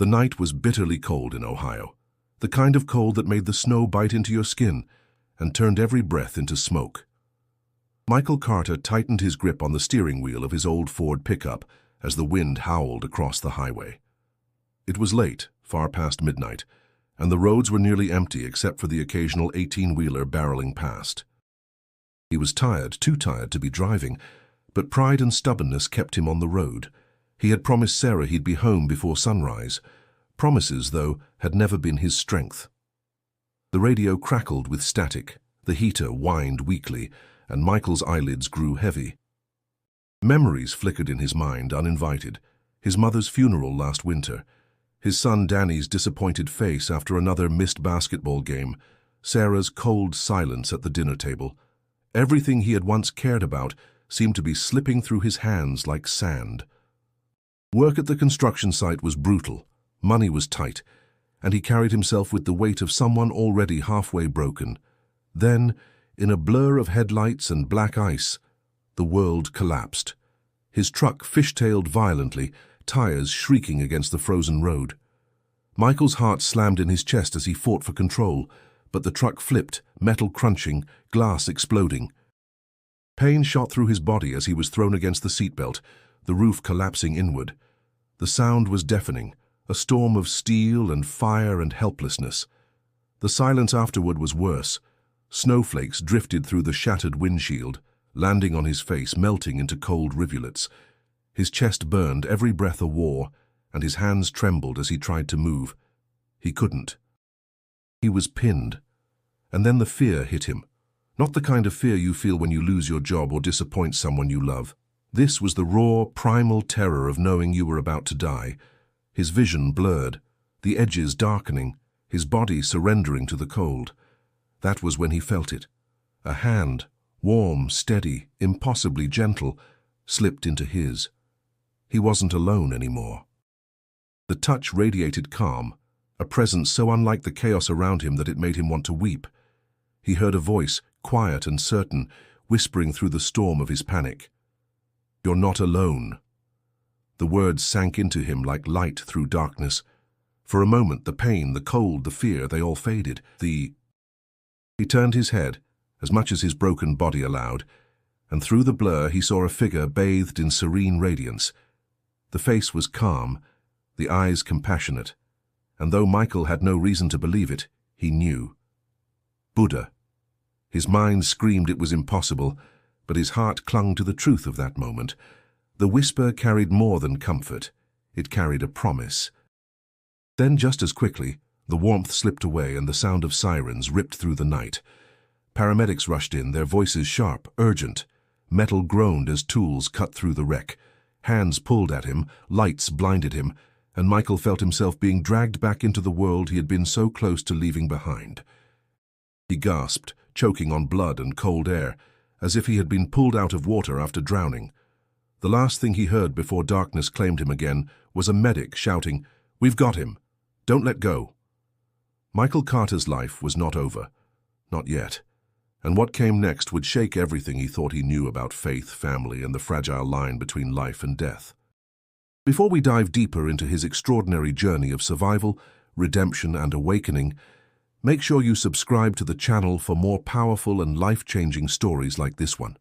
The night was bitterly cold in Ohio, the kind of cold that made the snow bite into your skin and turned every breath into smoke. Michael Carter tightened his grip on the steering wheel of his old Ford pickup as the wind howled across the highway. It was late, far past midnight, and the roads were nearly empty except for the occasional 18-wheeler barreling past. He was tired, too tired to be driving, but pride and stubbornness kept him on the road. He had promised Sarah he'd be home before sunrise. Promises, though, had never been his strength. The radio crackled with static, the heater whined weakly, and Michael's eyelids grew heavy. Memories flickered in his mind, uninvited. His mother's funeral last winter, his son Danny's disappointed face after another missed basketball game, Sarah's cold silence at the dinner table. Everything he had once cared about seemed to be slipping through his hands like sand. Work at the construction site was brutal, money was tight, and he carried himself with the weight of someone already halfway broken. Then, in a blur of headlights and black ice, the world collapsed. His truck fishtailed violently, tires shrieking against the frozen road. Michael's heart slammed in his chest as he fought for control, but the truck flipped, metal crunching, glass exploding. Pain shot through his body as he was thrown against the seatbelt, the roof collapsing inward. The sound was deafening, a storm of steel and fire and helplessness. The silence afterward was worse. Snowflakes drifted through the shattered windshield, landing on his face, melting into cold rivulets. His chest burned, every breath a war, and his hands trembled as he tried to move. He couldn't. He was pinned. And then the fear hit him. Not the kind of fear you feel when you lose your job or disappoint someone you love. This was the raw, primal terror of knowing you were about to die. His vision blurred, the edges darkening, his body surrendering to the cold. That was when he felt it. A hand, warm, steady, impossibly gentle, slipped into his. He wasn't alone anymore. The touch radiated calm, a presence so unlike the chaos around him that it made him want to weep. He heard a voice, quiet and certain, whispering through the storm of his panic. "You're not alone." The words sank into him like light through darkness. For a moment, the pain, the cold, the fear, they all faded. He turned his head, as much as his broken body allowed, and through the blur he saw a figure bathed in serene radiance. The face was calm, the eyes compassionate, and though Michael had no reason to believe it, he knew. Buddha. His mind screamed it was impossible, but his heart clung to the truth of that moment. The whisper carried more than comfort. It carried a promise. Then, just as quickly, the warmth slipped away and the sound of sirens ripped through the night. Paramedics rushed in, their voices sharp, urgent. Metal groaned as tools cut through the wreck. Hands pulled at him, lights blinded him, and Michael felt himself being dragged back into the world he had been so close to leaving behind. He gasped, choking on blood and cold air, as if he had been pulled out of water after drowning. The last thing he heard before darkness claimed him again was a medic shouting, "We've got him! Don't let go!" Michael Carter's life was not over. Not yet. And what came next would shake everything he thought he knew about faith, family, and the fragile line between life and death. Before we dive deeper into his extraordinary journey of survival, redemption, and awakening, make sure you subscribe to the channel for more powerful and life-changing stories like this one.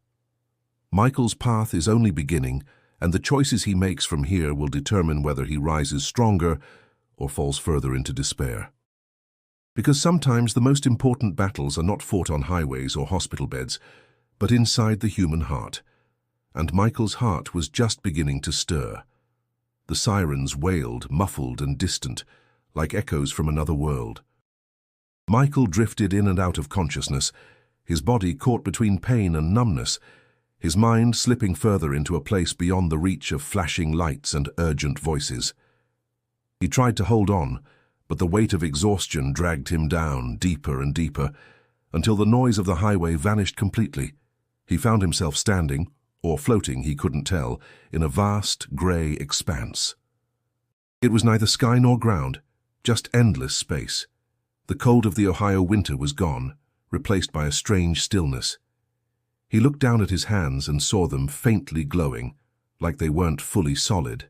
Michael's path is only beginning, and the choices he makes from here will determine whether he rises stronger or falls further into despair. Because sometimes the most important battles are not fought on highways or hospital beds, but inside the human heart. And Michael's heart was just beginning to stir. The sirens wailed, muffled and distant, like echoes from another world. Michael drifted in and out of consciousness, his body caught between pain and numbness, his mind slipping further into a place beyond the reach of flashing lights and urgent voices. He tried to hold on, but the weight of exhaustion dragged him down deeper and deeper, until the noise of the highway vanished completely. He found himself standing, or floating, he couldn't tell, in a vast, grey expanse. It was neither sky nor ground, just endless space. The cold of the Ohio winter was gone, replaced by a strange stillness. He looked down at his hands and saw them faintly glowing, like they weren't fully solid.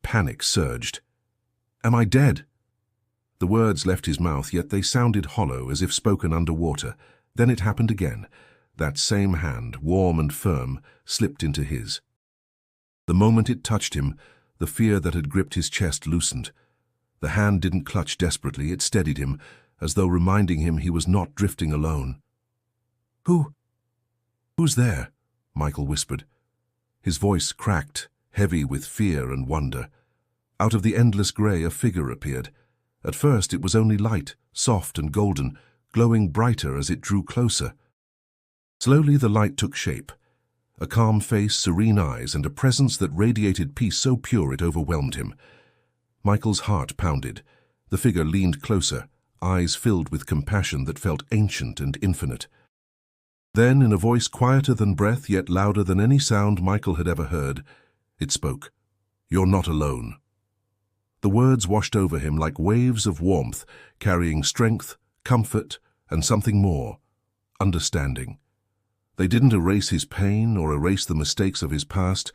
Panic surged. Am I dead? The words left his mouth, yet they sounded hollow, as if spoken underwater. Then it happened again. That same hand, warm and firm, slipped into his. The moment it touched him, the fear that had gripped his chest loosened. The hand didn't clutch desperately, it steadied him, as though reminding him he was not drifting alone. Who's there?" Michael whispered. His voice cracked, heavy with fear and wonder. Out of the endless grey a figure appeared. At first it was only light, soft and golden, glowing brighter as it drew closer. Slowly the light took shape. A calm face, serene eyes, and a presence that radiated peace so pure it overwhelmed him. Michael's heart pounded. The figure leaned closer, eyes filled with compassion that felt ancient and infinite. Then, in a voice quieter than breath, yet louder than any sound Michael had ever heard, it spoke. "You're not alone." The words washed over him like waves of warmth, carrying strength, comfort, and something more, understanding. They didn't erase his pain or erase the mistakes of his past,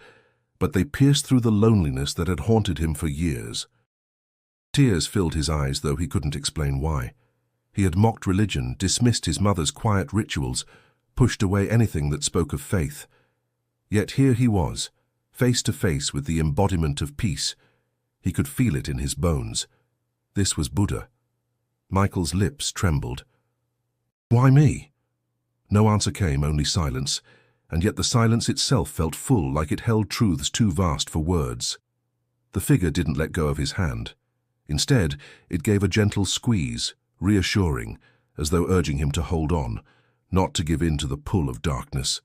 but they pierced through the loneliness that had haunted him for years. Tears filled his eyes, though he couldn't explain why. He had mocked religion, dismissed his mother's quiet rituals, pushed away anything that spoke of faith. Yet here he was, face to face with the embodiment of peace. He could feel it in his bones. This was Buddha. Michael's lips trembled. "Why me?" No answer came, only silence, and yet the silence itself felt full, like it held truths too vast for words. The figure didn't let go of his hand. Instead, it gave a gentle squeeze, reassuring, as though urging him to hold on, not to give in to the pull of darkness.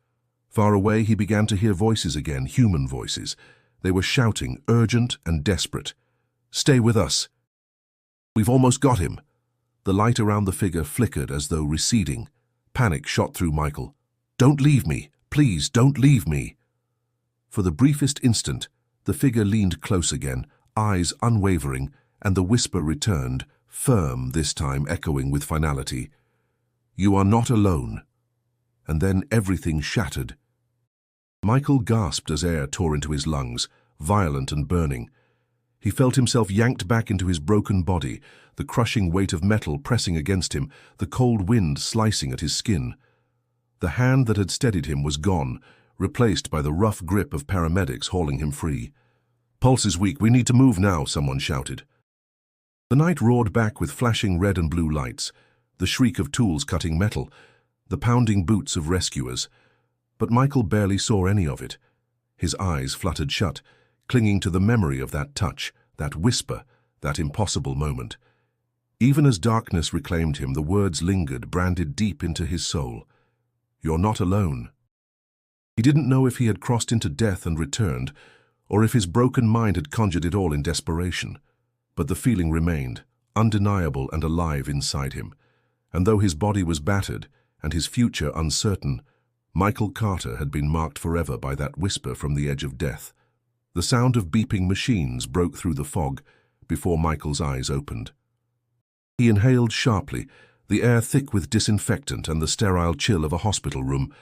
Far away he began to hear voices again, human voices. They were shouting, urgent and desperate. "Stay with us. We've almost got him." The light around the figure flickered as though receding. Panic shot through Michael. "Don't leave me. Please, don't leave me." For the briefest instant, the figure leaned close again, eyes unwavering, and the whisper returned, firm this time, echoing with finality. "You are not alone." And then everything shattered. Michael gasped as air tore into his lungs, violent and burning. He felt himself yanked back into his broken body, the crushing weight of metal pressing against him, the cold wind slicing at his skin. The hand that had steadied him was gone, replaced by the rough grip of paramedics hauling him free. "Pulse is weak, we need to move now," someone shouted. The night roared back with flashing red and blue lights, the shriek of tools cutting metal, the pounding boots of rescuers. But Michael barely saw any of it. His eyes fluttered shut, clinging to the memory of that touch, that whisper, that impossible moment. Even as darkness reclaimed him, the words lingered, branded deep into his soul. "You're not alone." He didn't know if he had crossed into death and returned, or if his broken mind had conjured it all in desperation. But the feeling remained, undeniable and alive inside him. And though his body was battered and his future uncertain, Michael Carter had been marked forever by that whisper from the edge of death. The sound of beeping machines broke through the fog before Michael's eyes opened. He inhaled sharply, the air thick with disinfectant and the sterile chill of a hospital room.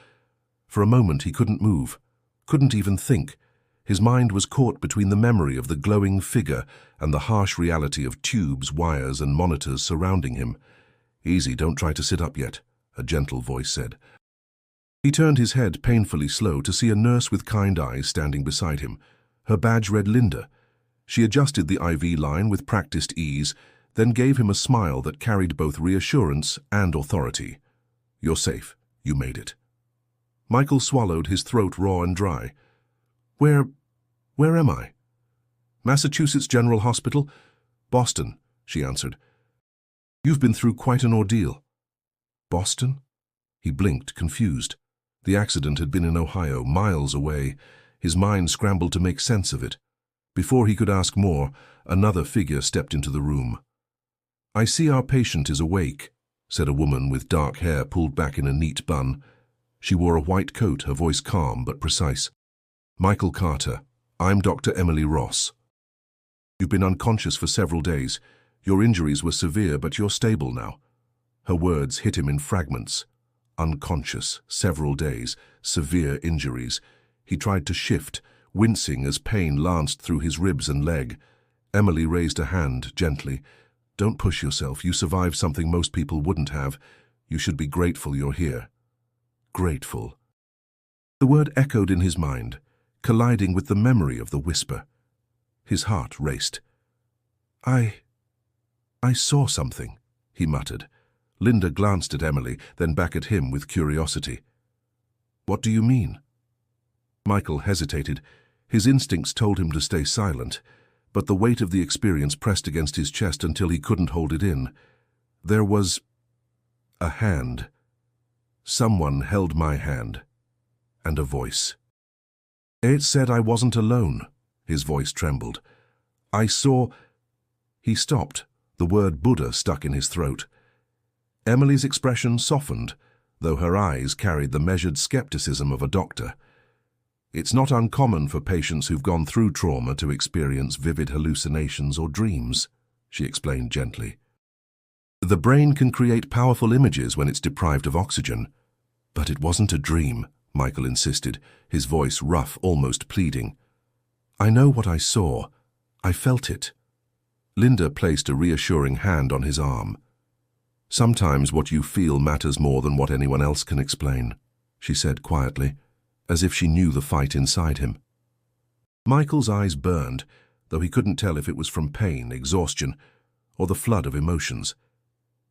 For a moment he couldn't move, couldn't even think. His mind was caught between the memory of the glowing figure and the harsh reality of tubes, wires, and monitors surrounding him. "Easy, don't try to sit up yet," a gentle voice said. He turned his head, painfully slow, to see a nurse with kind eyes standing beside him. Her badge read Linda. She adjusted the IV line with practiced ease, then gave him a smile that carried both reassurance and authority. "You're safe. You made it." Michael swallowed, his throat raw and dry. Where am I?" "Massachusetts General Hospital." "Boston," she answered. "You've been through quite an ordeal." "Boston?" He blinked, confused. The accident had been in Ohio, miles away. His mind scrambled to make sense of it. Before he could ask more, another figure stepped into the room. "I see our patient is awake," said a woman with dark hair pulled back in a neat bun. She wore a white coat, her voice calm but precise. "Michael Carter, I'm Dr. Emily Ross. You've been unconscious for several days. Your injuries were severe, but you're stable now." Her words hit him in fragments. Unconscious, several days, severe injuries. He tried to shift, wincing as pain lanced through his ribs and leg. Emily raised a hand gently. Don't push yourself. You survived something most people wouldn't have. You should be grateful you're here. Grateful. The word echoed in his mind, colliding with the memory of the whisper. His heart raced. I saw something, he muttered. Linda glanced at Emily, then back at him with curiosity. What do you mean? Michael hesitated. His instincts told him to stay silent, but the weight of the experience pressed against his chest until he couldn't hold it in. There was a hand. Someone held my hand. And a voice. It said I wasn't alone. His voice trembled. I saw... He stopped, the word Buddha stuck in his throat. Emily's expression softened, though her eyes carried the measured skepticism of a doctor. It's not uncommon for patients who've gone through trauma to experience vivid hallucinations or dreams, she explained gently. The brain can create powerful images when it's deprived of oxygen. But it wasn't a dream, Michael insisted, his voice rough, almost pleading. I know what I saw. I felt it. Linda placed a reassuring hand on his arm. Sometimes what you feel matters more than what anyone else can explain, she said quietly, as if she knew the fight inside him. Michael's eyes burned, though he couldn't tell if it was from pain, exhaustion, or the flood of emotions.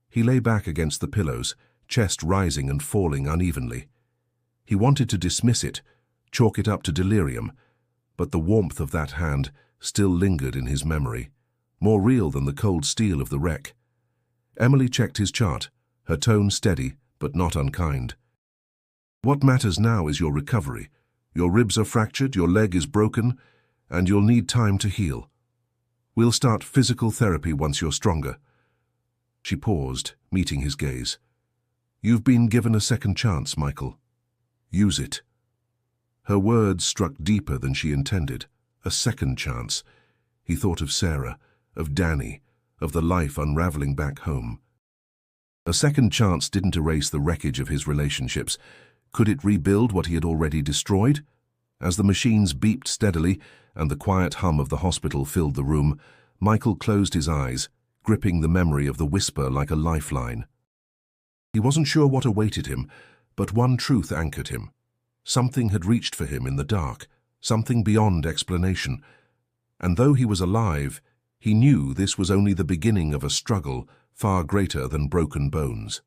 He lay back against the pillows, chest rising and falling unevenly. He wanted to dismiss it, chalk it up to delirium, but the warmth of that hand still lingered in his memory, more real than the cold steel of the wreck. Emily checked his chart, her tone steady but not unkind. What matters now is your recovery. Your ribs are fractured, your leg is broken, and you'll need time to heal. We'll start physical therapy once you're stronger. She paused, meeting his gaze. You've been given a second chance, Michael. Use it. Her words struck deeper than she intended. A second chance. He thought of Sarah, of Danny, of the life unraveling back home. A second chance didn't erase the wreckage of his relationships. Could it rebuild what he had already destroyed? As the machines beeped steadily and the quiet hum of the hospital filled the room, Michael closed his eyes, gripping the memory of the whisper like a lifeline. He wasn't sure what awaited him, but one truth anchored him. Something had reached for him in the dark, something beyond explanation. And though he was alive, he knew this was only the beginning of a struggle far greater than broken bones.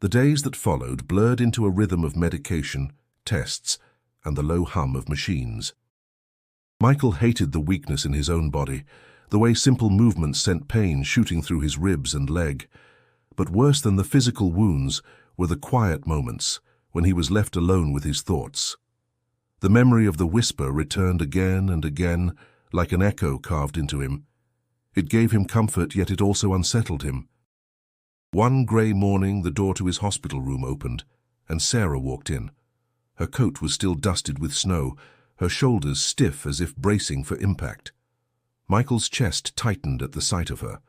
The days that followed blurred into a rhythm of medication, tests, and the low hum of machines. Michael hated the weakness in his own body, the way simple movements sent pain shooting through his ribs and leg. But worse than the physical wounds were the quiet moments when he was left alone with his thoughts. The memory of the whisper returned again and again, like an echo carved into him. It gave him comfort, yet it also unsettled him. One grey morning, the door to his hospital room opened, and Sarah walked in. Her coat was still dusted with snow, her shoulders stiff as if bracing for impact. Michael's chest tightened at the sight of her.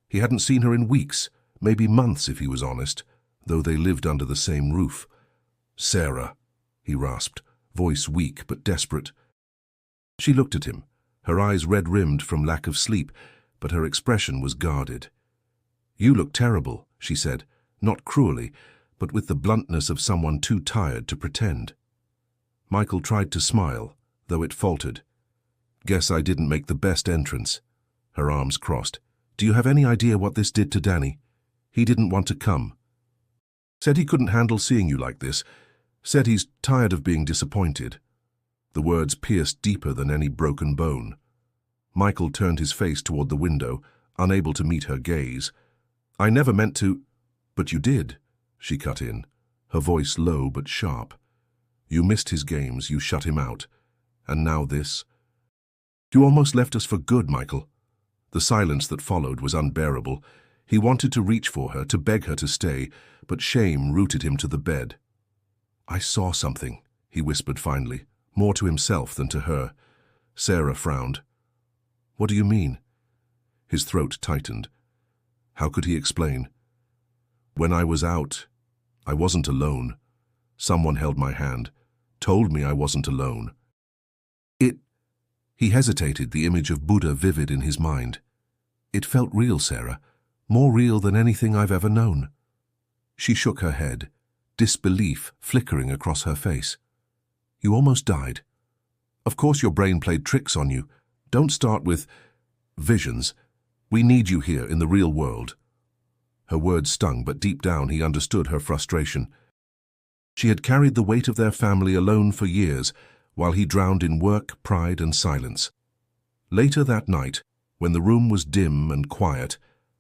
He hadn't seen her in weeks, maybe months if he was honest, though they lived under the same roof. Sarah, he rasped, voice weak but desperate. She looked at him, her eyes red-rimmed from lack of sleep, but her expression was guarded. You look terrible, she said, not cruelly, but with the bluntness of someone too tired to pretend. Michael tried to smile, though it faltered. Guess I didn't make the best entrance. Her arms crossed. Do you have any idea what this did to Danny? He didn't want to come. Said he couldn't handle seeing you like this. Said he's tired of being disappointed. The words pierced deeper than any broken bone. Michael turned his face toward the window, unable to meet her gaze. I never meant to... But you did, she cut in, her voice low but sharp. You missed his games, you shut him out. And now this? You almost left us for good, Michael. The silence that followed was unbearable. He wanted to reach for her, to beg her to stay, but shame rooted him to the bed. I saw something, he whispered finally, more to himself than to her. Sarah frowned. What do you mean? His throat tightened. How could he explain? When I was out, I wasn't alone. Someone held my hand, told me I wasn't alone. He hesitated, the image of Buddha vivid in his mind. It felt real, Sarah, more real than anything I've ever known. She shook her head, disbelief flickering across her face. You almost died. Of course your brain played tricks on you. Don't start with visions. We need you here in the real world. Her words stung, but deep down he understood her frustration. She had carried the weight of their family alone for years, while he drowned in work, pride, and silence. Later that night, when the room was dim and quiet,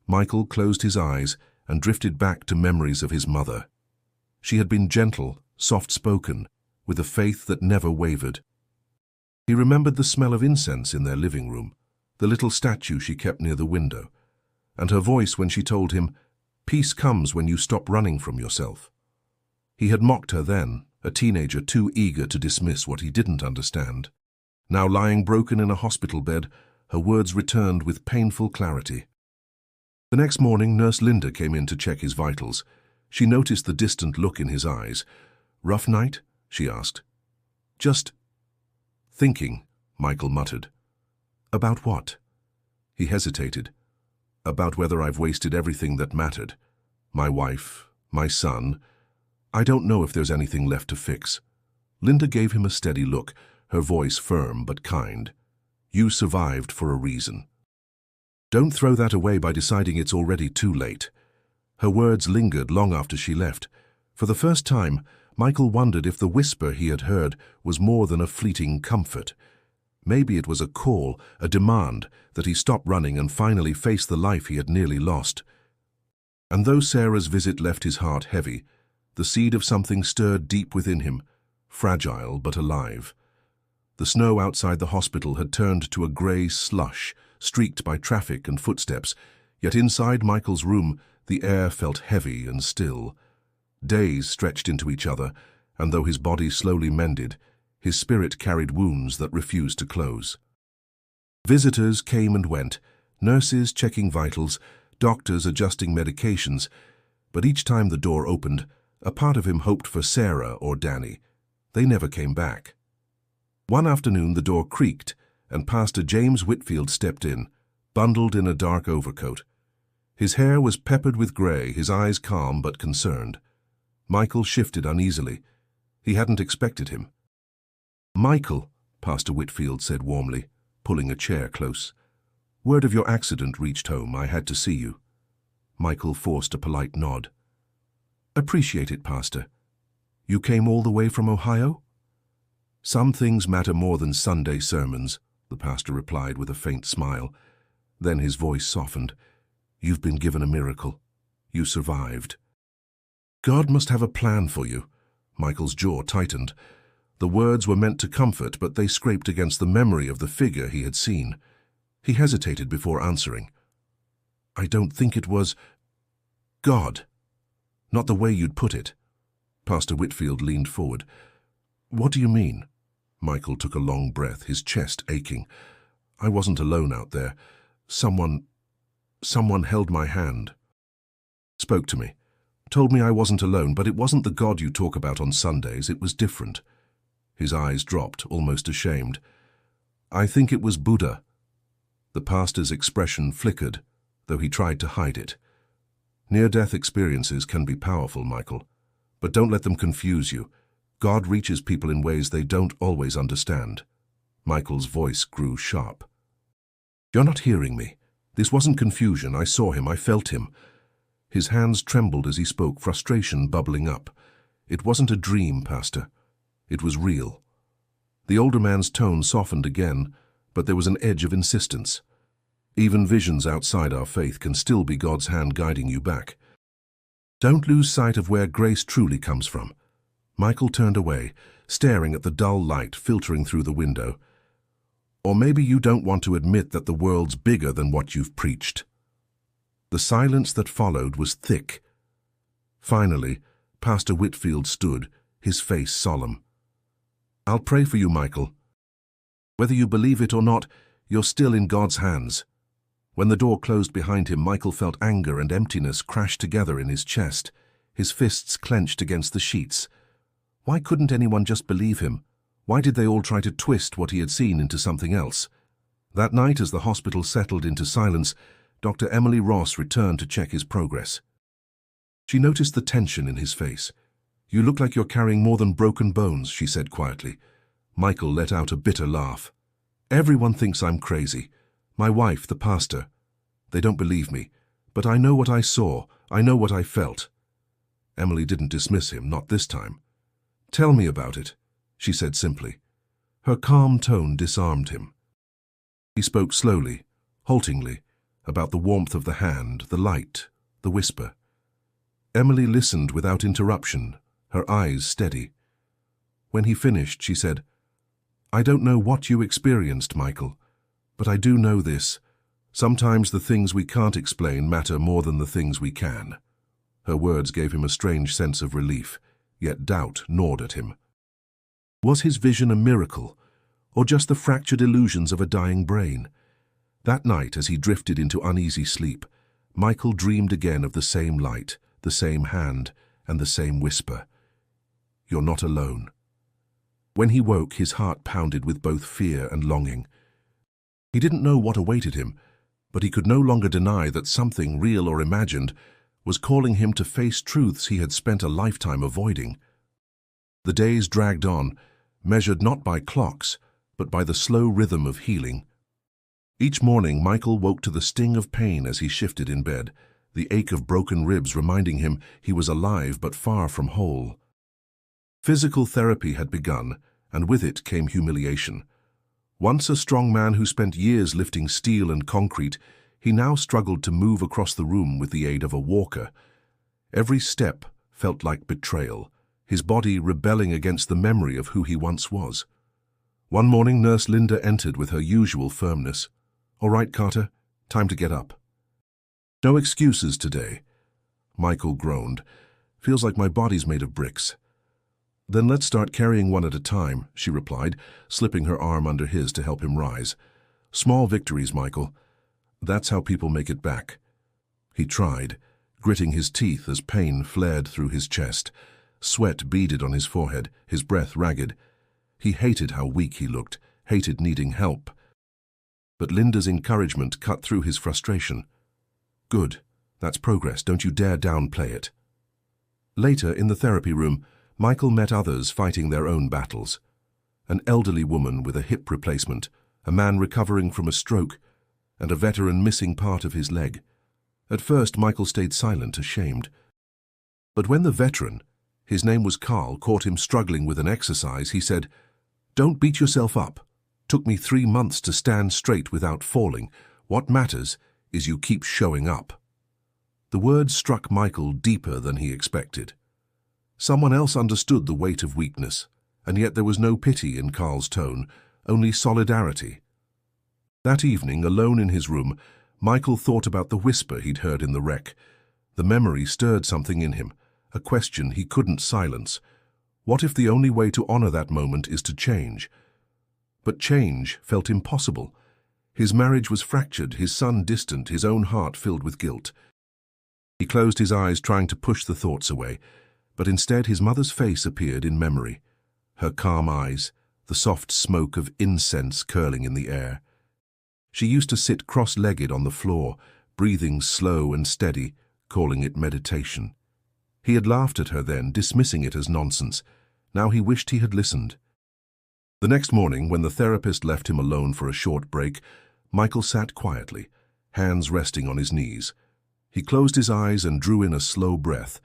Michael closed his eyes and drifted back to memories of his mother. She had been gentle, soft-spoken, with a faith that never wavered. He remembered the smell of incense in their living room, the little statue she kept near the window, and her voice when she told him, "Peace comes when you stop running from yourself." He had mocked her then, a teenager too eager to dismiss what he didn't understand. Now lying broken in a hospital bed, her words returned with painful clarity. The next morning, Nurse Linda came in to check his vitals. She noticed the distant look in his eyes. "Rough night?" she asked. "Just thinking," Michael muttered. "About what?" He hesitated. "About whether I've wasted everything that mattered. My wife, my son. I don't know if there's anything left to fix." Linda gave him a steady look, her voice firm but kind. "You survived for a reason. Don't throw that away by deciding it's already too late." Her words lingered long after she left. For the first time, Michael wondered if the whisper he had heard was more than a fleeting comfort. Maybe it was a call, a demand, that he stop running and finally face the life he had nearly lost. And though Sarah's visit left his heart heavy, the seed of something stirred deep within him, fragile but alive. The snow outside the hospital had turned to a grey slush, streaked by traffic and footsteps, yet inside Michael's room the air felt heavy and still. Days stretched into each other, and though his body slowly mended, his spirit carried wounds that refused to close. Visitors came and went, nurses checking vitals, doctors adjusting medications, but each time the door opened, a part of him hoped for Sarah or Danny. They never came back. One afternoon the door creaked, and Pastor James Whitfield stepped in, bundled in a dark overcoat. His hair was peppered with grey, his eyes calm but concerned. Michael shifted uneasily. He hadn't expected him. "Michael," Pastor Whitfield said warmly, pulling a chair close. "Word of your accident reached home. I had to see you." Michael forced a polite nod. "Appreciate it, Pastor. You came all the way from Ohio?" "Some things matter more than Sunday sermons," the pastor replied with a faint smile. Then his voice softened. "You've been given a miracle. You survived." "God must have a plan for you." Michael's jaw tightened. The words were meant to comfort, but they scraped against the memory of the figure he had seen. He hesitated before answering. "I don't think it was God. Not the way you'd put it." Pastor Whitfield leaned forward. "What do you mean?" Michael took a long breath, his chest aching. "I wasn't alone out there. Someone held my hand. Spoke to me. Told me I wasn't alone, but it wasn't the God you talk about on Sundays. It was different." His eyes dropped, almost ashamed. "I think it was Buddha." The pastor's expression flickered, though he tried to hide it. "Near-death experiences can be powerful, Michael, but don't let them confuse you. God reaches people in ways they don't always understand." Michael's voice grew sharp. "You're not hearing me. This wasn't confusion. I saw him. I felt him." His hands trembled as he spoke, frustration bubbling up. "It wasn't a dream, Pastor. It was real." The older man's tone softened again, but there was an edge of insistence. "Even visions outside our faith can still be God's hand guiding you back. Don't lose sight of where grace truly comes from." Michael turned away, staring at the dull light filtering through the window. "Or maybe you don't want to admit that the world's bigger than what you've preached." The silence that followed was thick. Finally, Pastor Whitfield stood, his face solemn. "I'll pray for you, Michael. Whether you believe it or not, you're still in God's hands." When the door closed behind him, Michael felt anger and emptiness crash together in his chest, his fists clenched against the sheets. Why couldn't anyone just believe him? Why did they all try to twist what he had seen into something else? That night, as the hospital settled into silence, Dr. Emily Ross returned to check his progress. She noticed the tension in his face. "You look like you're carrying more than broken bones," she said quietly. Michael let out a bitter laugh. "Everyone thinks I'm crazy. My wife, the pastor. They don't believe me. But I know what I saw. I know what I felt." Emily didn't dismiss him, not this time. "Tell me about it," she said simply. Her calm tone disarmed him. He spoke slowly, haltingly, about the warmth of the hand, the light, the whisper. Emily listened without interruption, her eyes steady. When he finished, she said, "I don't know what you experienced, Michael, but I do know this. Sometimes the things we can't explain matter more than the things we can." Her words gave him a strange sense of relief, yet doubt gnawed at him. Was his vision a miracle, or just the fractured illusions of a dying brain? That night, as he drifted into uneasy sleep, Michael dreamed again of the same light, the same hand, and the same whisper. "You're not alone." When he woke, his heart pounded with both fear and longing. He didn't know what awaited him, but he could no longer deny that something, real or imagined, was calling him to face truths he had spent a lifetime avoiding. The days dragged on, measured not by clocks, but by the slow rhythm of healing. Each morning, Michael woke to the sting of pain as he shifted in bed, the ache of broken ribs reminding him he was alive but far from whole. Physical therapy had begun, and with it came humiliation. Once a strong man who spent years lifting steel and concrete, he now struggled to move across the room with the aid of a walker. Every step felt like betrayal, his body rebelling against the memory of who he once was. One morning, Nurse Linda entered with her usual firmness. "All right, Carter, time to get up." "No excuses today." Michael groaned. "Feels like my body's made of bricks." "Then let's start carrying one at a time," she replied, slipping her arm under his to help him rise. "Small victories, Michael. That's how people make it back." He tried, gritting his teeth as pain flared through his chest. Sweat beaded on his forehead, his breath ragged. He hated how weak he looked, hated needing help. But Linda's encouragement cut through his frustration. "Good. That's progress. Don't you dare downplay it." Later, in the therapy room, Michael met others fighting their own battles. An elderly woman with a hip replacement, a man recovering from a stroke, and a veteran missing part of his leg. At first, Michael stayed silent, ashamed. But when the veteran, his name was Carl, caught him struggling with an exercise, he said, "Don't beat yourself up. Took me 3 months to stand straight without falling. What matters is you keep showing up." The words struck Michael deeper than he expected. Someone else understood the weight of weakness, and yet there was no pity in Carl's tone, only solidarity. That evening, alone in his room, Michael thought about the whisper he'd heard in the wreck. The memory stirred something in him, a question he couldn't silence. What if the only way to honor that moment is to change? But change felt impossible. His marriage was fractured, his son distant, his own heart filled with guilt. He closed his eyes, trying to push the thoughts away, but instead his mother's face appeared in memory. Her calm eyes, the soft smoke of incense curling in the air. She used to sit cross-legged on the floor, breathing slow and steady, calling it meditation. He had laughed at her then, dismissing it as nonsense. Now he wished he had listened. The next morning, when the therapist left him alone for a short break, Michael sat quietly, hands resting on his knees. He closed his eyes and drew in a slow breath,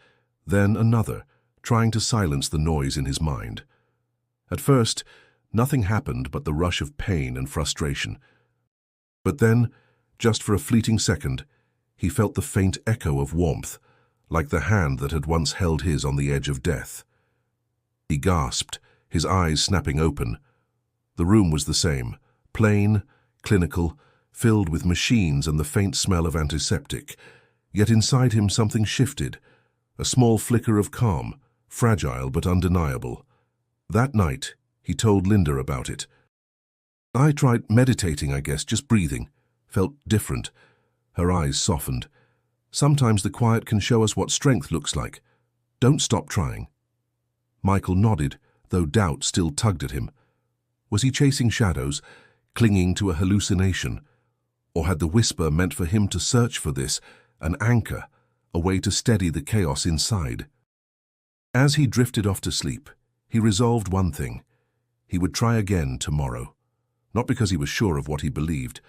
then another, trying to silence the noise in his mind. At first, nothing happened but the rush of pain and frustration. But then, just for a fleeting second, he felt the faint echo of warmth, like the hand that had once held his on the edge of death. He gasped, his eyes snapping open. The room was the same, plain, clinical, filled with machines and the faint smell of antiseptic. Yet inside him something shifted, a small flicker of calm, fragile but undeniable. That night, he told Linda about it. "I tried meditating, I guess, just breathing. Felt different." Her eyes softened. "Sometimes the quiet can show us what strength looks like. Don't stop trying." Michael nodded, though doubt still tugged at him. Was he chasing shadows, clinging to a hallucination? Or had the whisper meant for him to search for this, an anchor, a way to steady the chaos inside? As he drifted off to sleep, he resolved one thing. He would try again tomorrow. Not because he was sure of what he believed,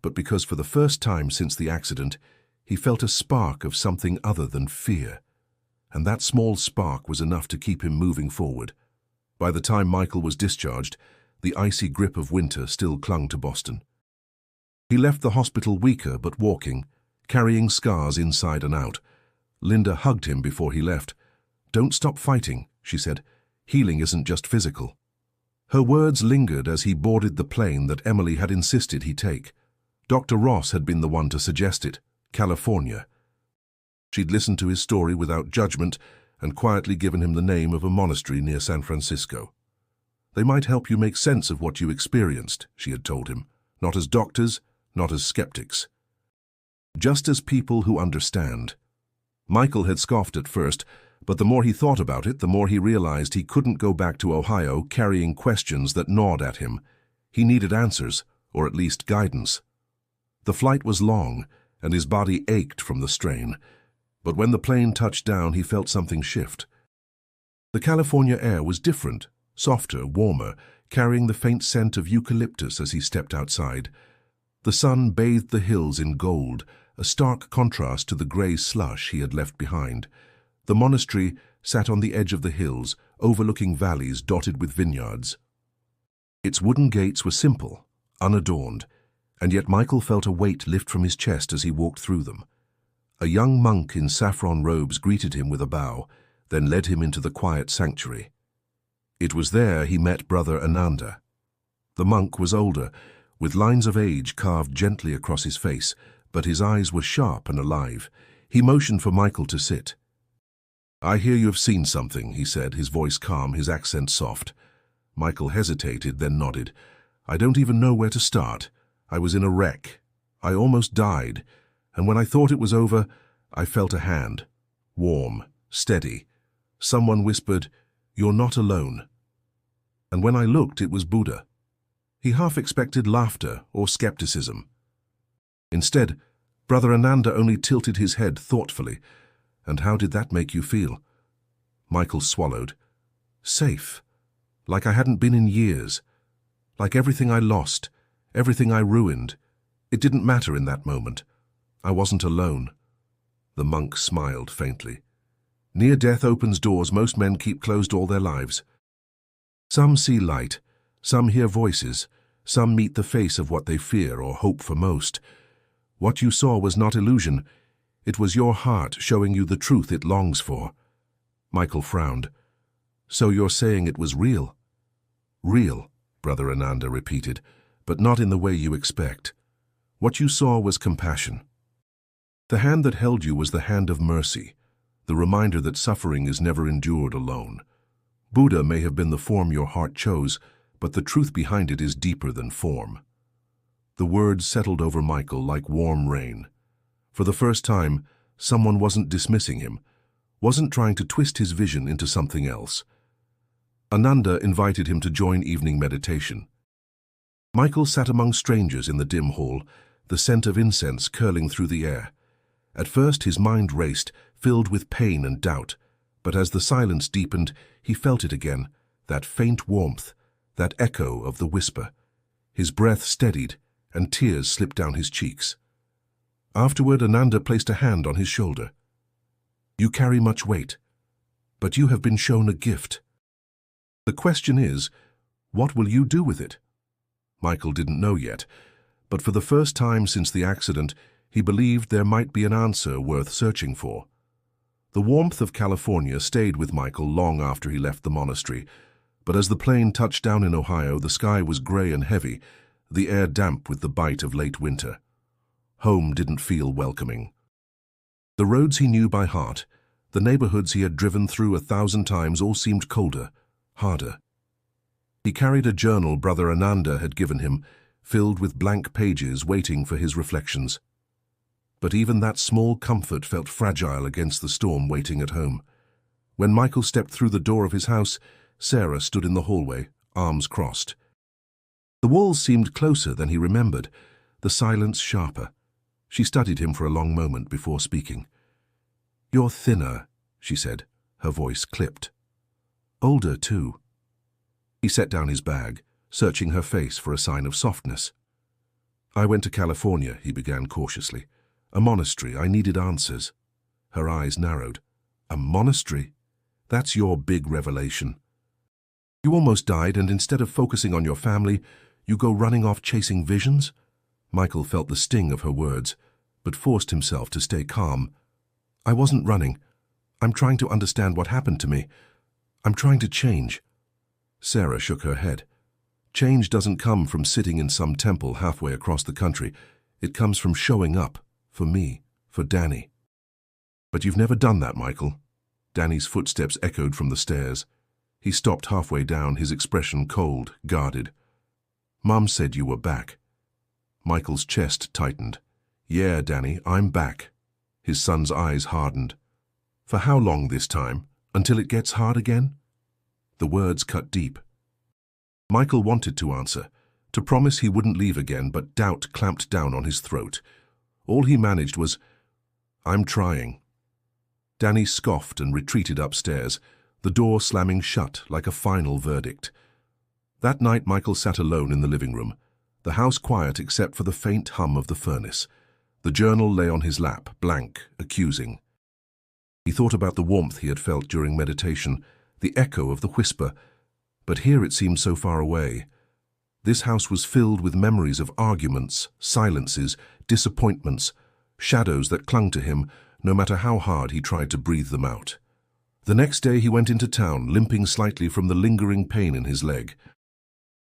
but because for the first time since the accident, he felt a spark of something other than fear. And that small spark was enough to keep him moving forward. By the time Michael was discharged, the icy grip of winter still clung to Boston. He left the hospital weaker but walking, carrying scars inside and out. Linda hugged him before he left. "Don't stop fighting," she said. "Healing isn't just physical." Her words lingered as he boarded the plane that Emily had insisted he take. Dr. Ross had been the one to suggest it, California. She'd listened to his story without judgment and quietly given him the name of a monastery near San Francisco. "They might help you make sense of what you experienced," she had told him, "not as doctors, not as skeptics. Just as people who understand." Michael had scoffed at first, but the more he thought about it, the more he realized he couldn't go back to Ohio carrying questions that gnawed at him. He needed answers, or at least guidance. The flight was long, and his body ached from the strain. But when the plane touched down, he felt something shift. The California air was different, softer, warmer, carrying the faint scent of eucalyptus as he stepped outside. The sun bathed the hills in gold, a stark contrast to the grey slush he had left behind. The monastery sat on the edge of the hills, overlooking valleys dotted with vineyards. Its wooden gates were simple, unadorned, and yet Michael felt a weight lift from his chest as he walked through them. A young monk in saffron robes greeted him with a bow, then led him into the quiet sanctuary. It was there he met Brother Ananda. The monk was older, with lines of age carved gently across his face, but his eyes were sharp and alive. He motioned for Michael to sit. "I hear you have seen something," he said, his voice calm, his accent soft. Michael hesitated, then nodded. "I don't even know where to start. I was in a wreck. I almost died, and when I thought it was over, I felt a hand. Warm, steady. Someone whispered, 'You're not alone.' And when I looked, it was Buddha." He half expected laughter or skepticism. Instead, Brother Ananda only tilted his head thoughtfully. "And how did that make you feel?" Michael swallowed. "Safe. Like I hadn't been in years. Like everything I lost, everything I ruined. It didn't matter in that moment. I wasn't alone." The monk smiled faintly. "Near death opens doors most men keep closed all their lives. Some see light, some hear voices, some meet the face of what they fear or hope for most. What you saw was not illusion. It was your heart showing you the truth it longs for." Michael frowned. "So you're saying it was real?" "Real," Brother Ananda repeated, "but not in the way you expect. What you saw was compassion. The hand that held you was the hand of mercy, the reminder that suffering is never endured alone. Buddha may have been the form your heart chose, but the truth behind it is deeper than form." The words settled over Michael like warm rain. For the first time, someone wasn't dismissing him, wasn't trying to twist his vision into something else. Ananda invited him to join evening meditation. Michael sat among strangers in the dim hall, the scent of incense curling through the air. At first his mind raced, filled with pain and doubt, but as the silence deepened, he felt it again, that faint warmth, that echo of the whisper. His breath steadied, and tears slipped down his cheeks. Afterward, Ananda placed a hand on his shoulder. "You carry much weight, but you have been shown a gift. The question is, what will you do with it?" Michael didn't know yet, but for the first time since the accident, he believed there might be an answer worth searching for. The warmth of California stayed with Michael long after he left the monastery, but as the plane touched down in Ohio, the sky was gray and heavy, the air damp with the bite of late winter. Home didn't feel welcoming. The roads he knew by heart, the neighborhoods he had driven through 1,000 times, all seemed colder, harder. He carried a journal Brother Ananda had given him, filled with blank pages waiting for his reflections. But even that small comfort felt fragile against the storm waiting at home. When Michael stepped through the door of his house, Sarah stood in the hallway, arms crossed. The walls seemed closer than he remembered, the silence sharper. She studied him for a long moment before speaking. "You're thinner," she said, her voice clipped. "Older, too." He set down his bag, searching her face for a sign of softness. "I went to California," he began cautiously. "A monastery. I needed answers." Her eyes narrowed. "A monastery? That's your big revelation. You almost died, and instead of focusing on your family, you go running off chasing visions?" Michael felt the sting of her words, but forced himself to stay calm. "I wasn't running. I'm trying to understand what happened to me. I'm trying to change." Sarah shook her head. "Change doesn't come from sitting in some temple halfway across the country. It comes from showing up, for me, for Danny." "But you've never done that, Michael." Danny's footsteps echoed from the stairs. He stopped halfway down, his expression cold, guarded. "Mom said you were back." Michael's chest tightened. "Yeah, Danny, I'm back." His son's eyes hardened. "For how long this time? Until it gets hard again?" The words cut deep. Michael wanted to answer, to promise he wouldn't leave again, but doubt clamped down on his throat. All he managed was, "I'm trying." Danny scoffed and retreated upstairs, the door slamming shut like a final verdict. That night Michael sat alone in the living room, the house quiet except for the faint hum of the furnace. The journal lay on his lap, blank, accusing. He thought about the warmth he had felt during meditation, the echo of the whisper, but here it seemed so far away. This house was filled with memories of arguments, silences, disappointments, shadows that clung to him no matter how hard he tried to breathe them out. The next day he went into town, limping slightly from the lingering pain in his leg.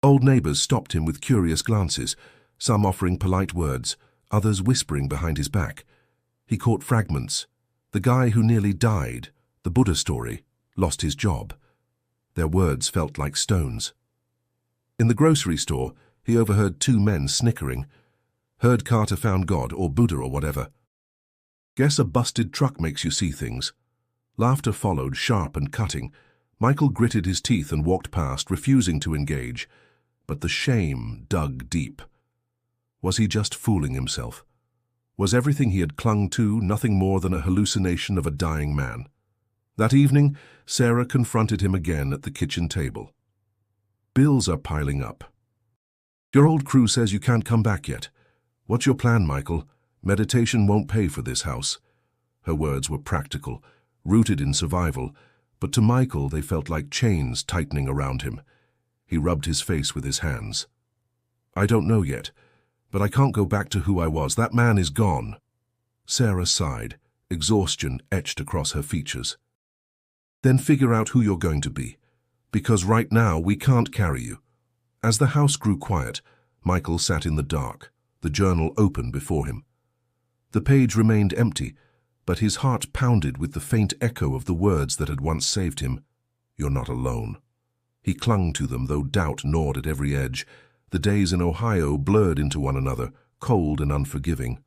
Old neighbors stopped him with curious glances, some offering polite words, others whispering behind his back. He caught fragments. The guy who nearly died, the Buddha story, lost his job. Their words felt like stones. In the grocery store, he overheard two men snickering. "Heard Carter found God, or Buddha, or whatever." "Guess a busted truck makes you see things." Laughter followed, sharp and cutting. Michael gritted his teeth and walked past, refusing to engage. But the shame dug deep. Was he just fooling himself? Was everything he had clung to nothing more than a hallucination of a dying man? That evening, Sarah confronted him again at the kitchen table. "Bills are piling up. Your old crew says you can't come back yet. What's your plan, Michael? Meditation won't pay for this house." Her words were practical, rooted in survival, but to Michael they felt like chains tightening around him. He rubbed his face with his hands. "I don't know yet, but I can't go back to who I was. That man is gone." Sarah sighed, exhaustion etched across her features. "Then figure out who you're going to be, because right now we can't carry you." As the house grew quiet, Michael sat in the dark, the journal open before him. The page remained empty, but his heart pounded with the faint echo of the words that had once saved him. "You're not alone." He clung to them, though doubt gnawed at every edge. The days in Ohio blurred into one another, cold and unforgiving.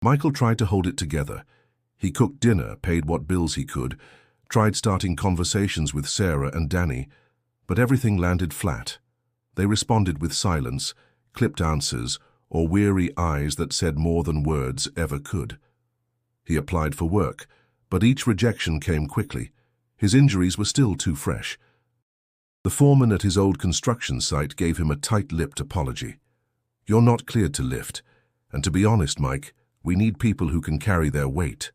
Michael tried to hold it together. He cooked dinner, paid what bills he could, tried starting conversations with Sarah and Danny, but everything landed flat. They responded with silence, clipped answers, or weary eyes that said more than words ever could. He applied for work, but each rejection came quickly. His injuries were still too fresh. The foreman at his old construction site gave him a tight-lipped apology. "You're not cleared to lift, and to be honest, Mike, we need people who can carry their weight."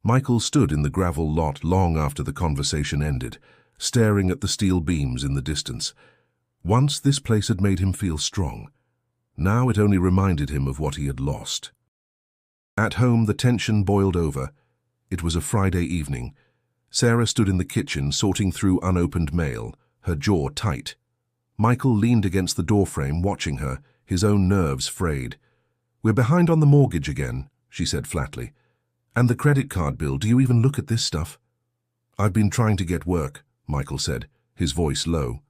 Michael stood in the gravel lot long after the conversation ended, staring at the steel beams in the distance. Once this place had made him feel strong. Now it only reminded him of what he had lost. At home, the tension boiled over. It was a Friday evening. Sarah stood in the kitchen, sorting through unopened mail, her jaw tight. Michael leaned against the doorframe, watching her, his own nerves frayed. "We're behind on the mortgage again," she said flatly. "And the credit card bill, do you even look at this stuff?" "I've been trying to get work," Michael said, his voice low.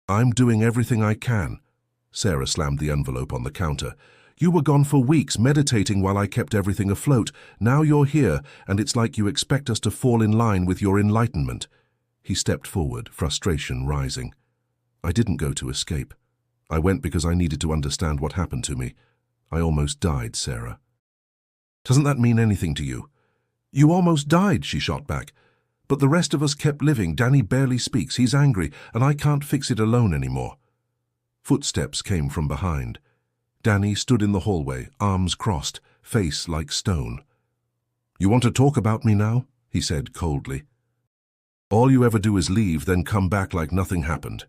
"I'm doing everything I can." Sarah slammed the envelope on the counter. "You were gone for weeks, meditating while I kept everything afloat. Now you're here, and it's like you expect us to fall in line with your enlightenment." He stepped forward, frustration rising. "I didn't go to escape. I went because I needed to understand what happened to me. I almost died, Sarah. Doesn't that mean anything to you? You almost died, she shot back. But the rest of us kept living. Danny barely speaks. He's angry, and I can't fix it alone anymore. Footsteps came from behind. Danny stood in the hallway, arms crossed, face like stone. You want to talk about me now? He said coldly. All you ever do is leave, then come back like nothing happened.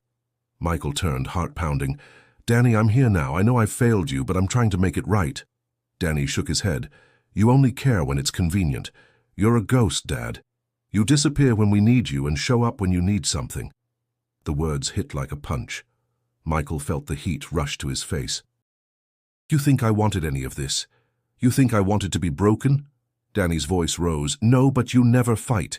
Michael turned, heart pounding. Danny, I'm here now. I know I've failed you, but I'm trying to make it right. Danny shook his head. You only care when it's convenient. You're a ghost, Dad. You disappear when we need you and show up when you need something. The words hit like a punch. Michael felt the heat rush to his face. You think I wanted any of this? You think I wanted to be broken? Danny's voice rose. No, but you never fight.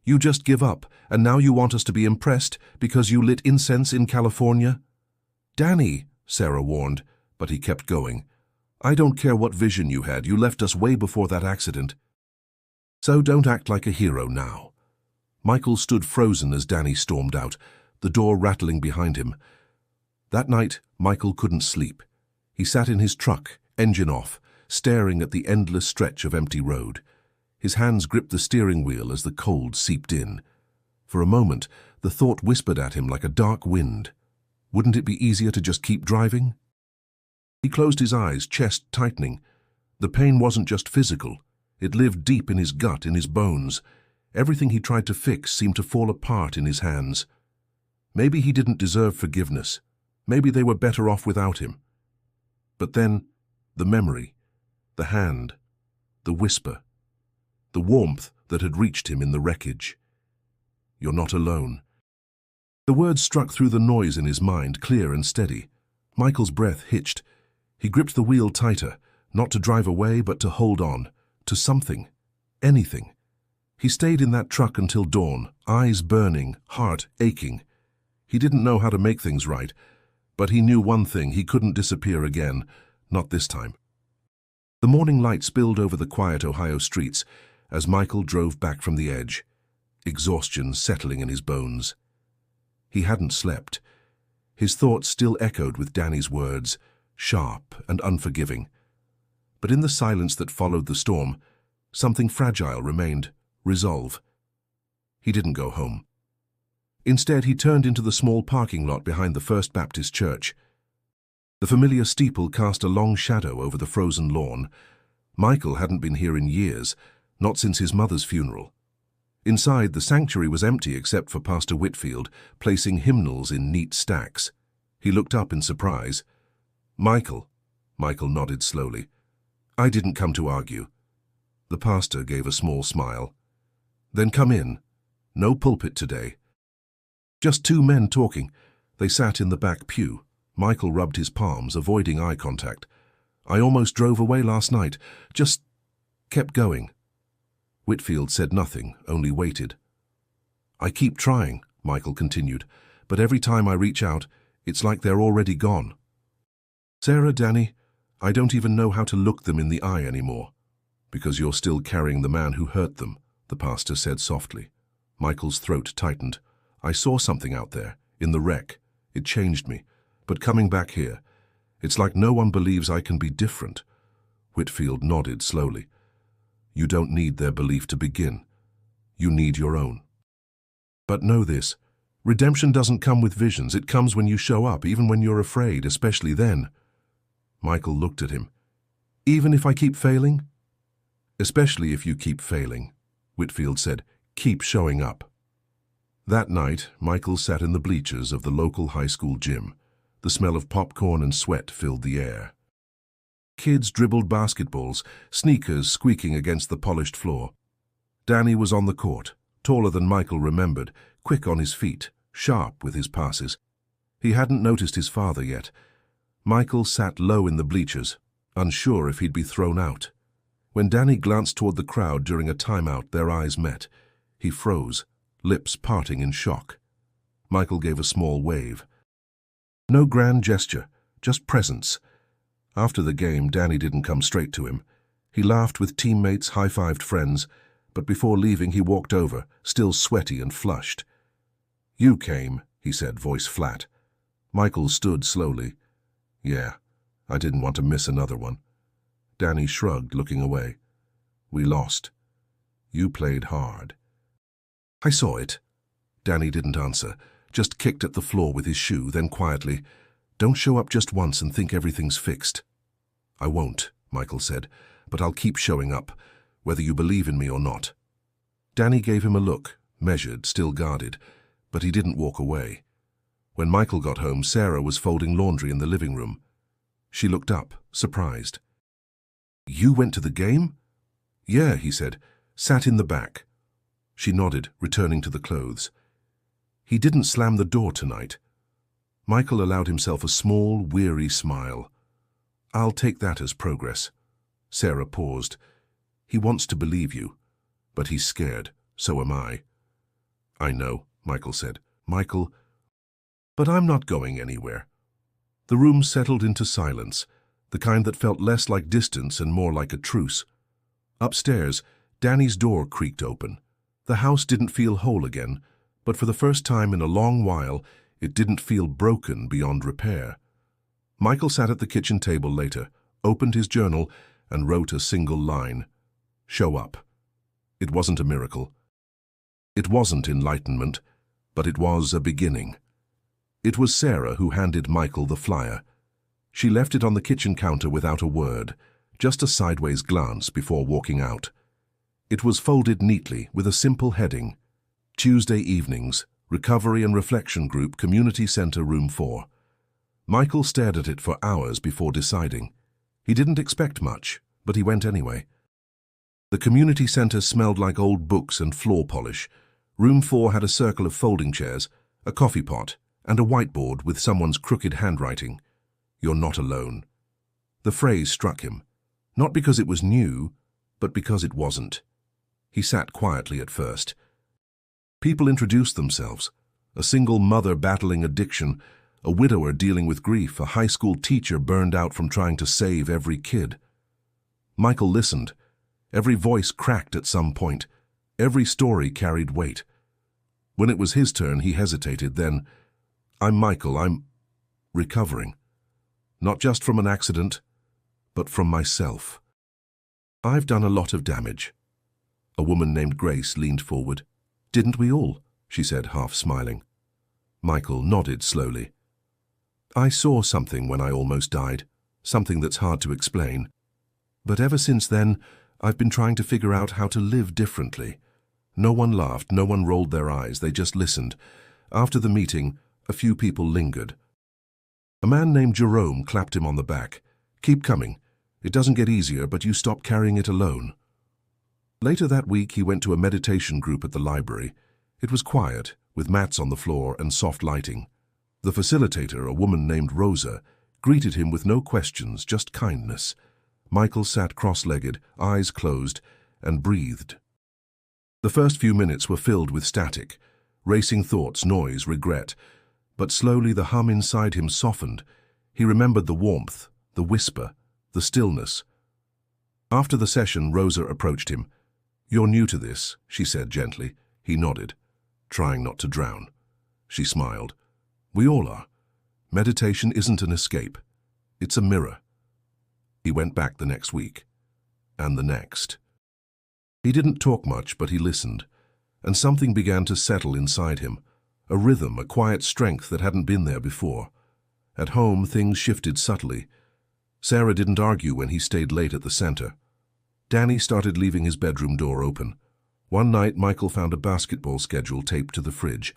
You just give up, and now you want us to be impressed because you lit incense in California? Danny, Sarah warned, but he kept going. I don't care what vision you had. You left us way before that accident. So don't act like a hero now. Michael stood frozen as Danny stormed out, the door rattling behind him. That night, Michael couldn't sleep. He sat in his truck, engine off, staring at the endless stretch of empty road. His hands gripped the steering wheel as the cold seeped in. For a moment, the thought whispered at him like a dark wind. Wouldn't it be easier to just keep driving? He closed his eyes, chest tightening. The pain wasn't just physical. It lived deep in his gut, in his bones. Everything he tried to fix seemed to fall apart in his hands. Maybe he didn't deserve forgiveness. Maybe they were better off without him. But then, the memory, the hand, the whisper, the warmth that had reached him in the wreckage. You're not alone. The words struck through the noise in his mind, clear and steady. Michael's breath hitched. He gripped the wheel tighter, not to drive away, but to hold on. To something, anything. He stayed in that truck until dawn, eyes burning, heart aching. He didn't know how to make things right, but he knew one thing: he couldn't disappear again, not this time. The morning light spilled over the quiet Ohio streets as Michael drove back from the edge, exhaustion settling in his bones. He hadn't slept. His thoughts still echoed with Danny's words, sharp and unforgiving. But in the silence that followed the storm, something fragile remained: resolve. He didn't go home. Instead, he turned into the small parking lot behind the First Baptist Church. The familiar steeple cast a long shadow over the frozen lawn. Michael hadn't been here in years, not since his mother's funeral. Inside, the sanctuary was empty except for Pastor Whitfield, placing hymnals in neat stacks. He looked up in surprise. Michael nodded slowly. I didn't come to argue. The pastor gave a small smile. Then come in. No pulpit today. Just two men talking. They sat in the back pew. Michael rubbed his palms, avoiding eye contact. I almost drove away last night. Just kept going. Whitfield said nothing, only waited. I keep trying, Michael continued, but every time I reach out, it's like they're already gone. Sarah, Danny, I don't even know how to look them in the eye anymore. Because you're still carrying the man who hurt them, the pastor said softly. Michael's throat tightened. I saw something out there, in the wreck. It changed me. But coming back here, it's like no one believes I can be different. Whitfield nodded slowly. You don't need their belief to begin. You need your own. But know this, redemption doesn't come with visions. It comes when you show up, even when you're afraid, especially then. Michael looked at him. Even if I keep failing? Especially if you keep failing, Whitfield said. Keep showing up. That night, Michael sat in the bleachers of the local high school gym. The smell of popcorn and sweat filled the air. Kids dribbled basketballs, sneakers squeaking against the polished floor. Danny was on the court, taller than Michael remembered, quick on his feet, sharp with his passes. He hadn't noticed his father yet. Michael sat low in the bleachers, unsure if he'd be thrown out. When Danny glanced toward the crowd during a timeout, their eyes met. He froze, lips parting in shock. Michael gave a small wave. No grand gesture, just presence. After the game, Danny didn't come straight to him. He laughed with teammates, high-fived friends, but before leaving he walked over, still sweaty and flushed. You came, he said, voice flat. Michael stood slowly, Yeah, I didn't want to miss another one. Danny shrugged, looking away. We lost. You played hard. I saw it. Danny didn't answer, just kicked at the floor with his shoe, then quietly, Don't show up just once and think everything's fixed. I won't, Michael said, but I'll keep showing up, whether you believe in me or not. Danny gave him a look, measured, still guarded, but he didn't walk away. When Michael got home, Sarah was folding laundry in the living room. She looked up, surprised. You went to the game? Yeah, he said, sat in the back. She nodded, returning to the clothes. He didn't slam the door tonight. Michael allowed himself a small, weary smile. I'll take that as progress. Sarah paused. He wants to believe you, but he's scared. So am I. I know, Michael said. Michael, but I'm not going anywhere. The room settled into silence, the kind that felt less like distance and more like a truce. Upstairs, Danny's door creaked open. The house didn't feel whole again, but for the first time in a long while, it didn't feel broken beyond repair. Michael sat at the kitchen table later, opened his journal, and wrote a single line. Show up. It wasn't a miracle. It wasn't enlightenment, but it was a beginning. It was Sarah who handed Michael the flyer. She left it on the kitchen counter without a word, just a sideways glance before walking out. It was folded neatly with a simple heading. Tuesday evenings, Recovery and Reflection Group, Community Center, Room 4. Michael stared at it for hours before deciding. He didn't expect much, but he went anyway. The community center smelled like old books and floor polish. Room 4 had a circle of folding chairs, a coffee pot, and a whiteboard with someone's crooked handwriting. You're not alone. The phrase struck him, not because it was new, but because it wasn't. He sat quietly at first. People introduced themselves. A single mother battling addiction, a widower dealing with grief, a high school teacher burned out from trying to save every kid. Michael listened. Every voice cracked at some point. Every story carried weight. When it was his turn, he hesitated. Then, I'm Michael, I'm recovering. Not just from an accident, but from myself. I've done a lot of damage. A woman named Grace leaned forward. Didn't we all? She said, half smiling. Michael nodded slowly. I saw something when I almost died, something that's hard to explain. But ever since then, I've been trying to figure out how to live differently. No one laughed, no one rolled their eyes, they just listened. After the meeting, a few people lingered. A man named Jerome clapped him on the back. Keep coming. It doesn't get easier, but you stop carrying it alone. Later that week, he went to a meditation group at the library. It was quiet, with mats on the floor and soft lighting. The facilitator, a woman named Rosa, greeted him with no questions, just kindness. Michael sat cross-legged, eyes closed, and breathed. The first few minutes were filled with static, racing thoughts, noise, regret. But slowly the hum inside him softened. He remembered the warmth, the whisper, the stillness. After the session, Rosa approached him. You're new to this, she said gently. He nodded, trying not to drown. She smiled. We all are. Meditation isn't an escape. It's a mirror. He went back the next week, and the next. He didn't talk much, but he listened, and something began to settle inside him, a rhythm, a quiet strength that hadn't been there before. At home, things shifted subtly. Sarah didn't argue when he stayed late at the center. Danny started leaving his bedroom door open. One night, Michael found a basketball schedule taped to the fridge,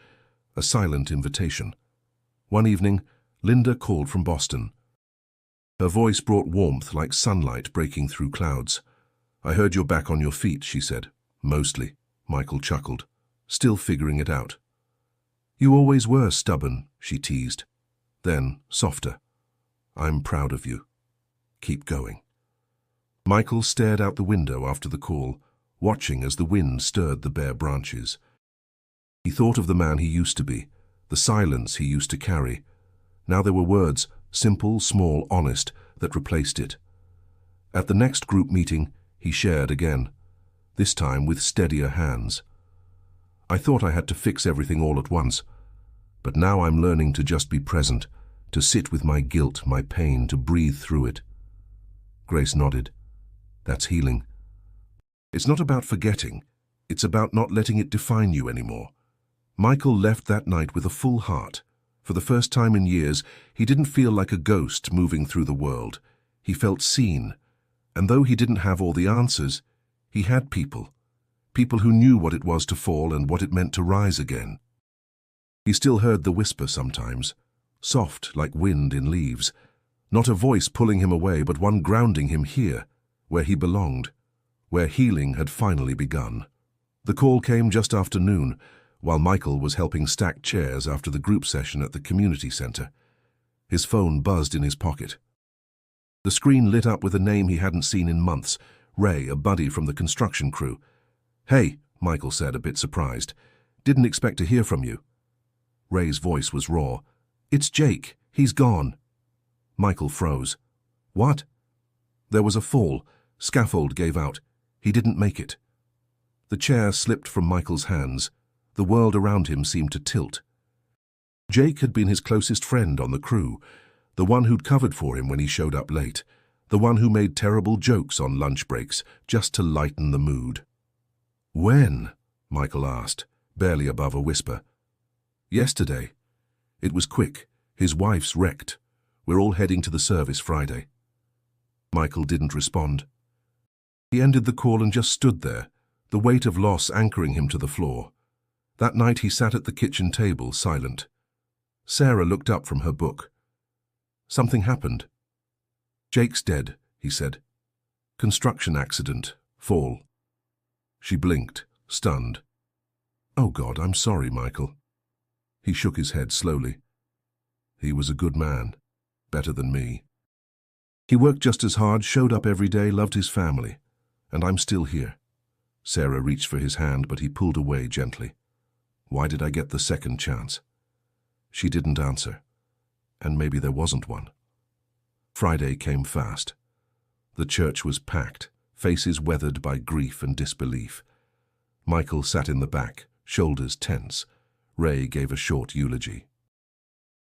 a silent invitation. One evening, Linda called from Boston. Her voice brought warmth like sunlight breaking through clouds. I heard you're back on your feet, she said. Mostly, Michael chuckled, still figuring it out. You always were stubborn, she teased. Then, softer. I'm proud of you. Keep going. Michael stared out the window after the call, watching as the wind stirred the bare branches. He thought of the man he used to be, the silence he used to carry. Now there were words, simple, small, honest, that replaced it. At the next group meeting, he shared again, this time with steadier hands. I thought I had to fix everything all at once, but now I'm learning to just be present, to sit with my guilt, my pain, to breathe through it. Grace nodded. That's healing. It's not about forgetting. It's about not letting it define you anymore. Michael left that night with a full heart. For the first time in years, he didn't feel like a ghost moving through the world. He felt seen. And though he didn't have all the answers, he had people. People who knew what it was to fall and what it meant to rise again. He still heard the whisper sometimes, soft like wind in leaves. Not a voice pulling him away, but one grounding him here, where he belonged, where healing had finally begun. The call came just after noon, while Michael was helping stack chairs after the group session at the community center. His phone buzzed in his pocket. The screen lit up with a name he hadn't seen in months, Ray, a buddy from the construction crew. "Hey," Michael said, a bit surprised. "Didn't expect to hear from you." Ray's voice was raw. "It's Jake. He's gone." Michael froze. "What?" "There was a fall. Scaffold gave out. He didn't make it." The chair slipped from Michael's hands. The world around him seemed to tilt. Jake had been his closest friend on the crew, the one who'd covered for him when he showed up late, the one who made terrible jokes on lunch breaks just to lighten the mood. "When?" Michael asked, barely above a whisper. "Yesterday. It was quick. His wife's wrecked. We're all heading to the service Friday." Michael didn't respond. He ended the call and just stood there, the weight of loss anchoring him to the floor. That night he sat at the kitchen table, silent. Sarah looked up from her book. "Something happened." "Jake's dead," he said. "Construction accident, fall." She blinked, stunned. "Oh God, I'm sorry, Michael." He shook his head slowly. "He was a good man, better than me. He worked just as hard, showed up every day, loved his family. And I'm still here." Sarah reached for his hand, but he pulled away gently. "Why did I get the second chance?" She didn't answer. And maybe there wasn't one. Friday came fast. The church was packed, faces weathered by grief and disbelief. Michael sat in the back, shoulders tense. Ray gave a short eulogy.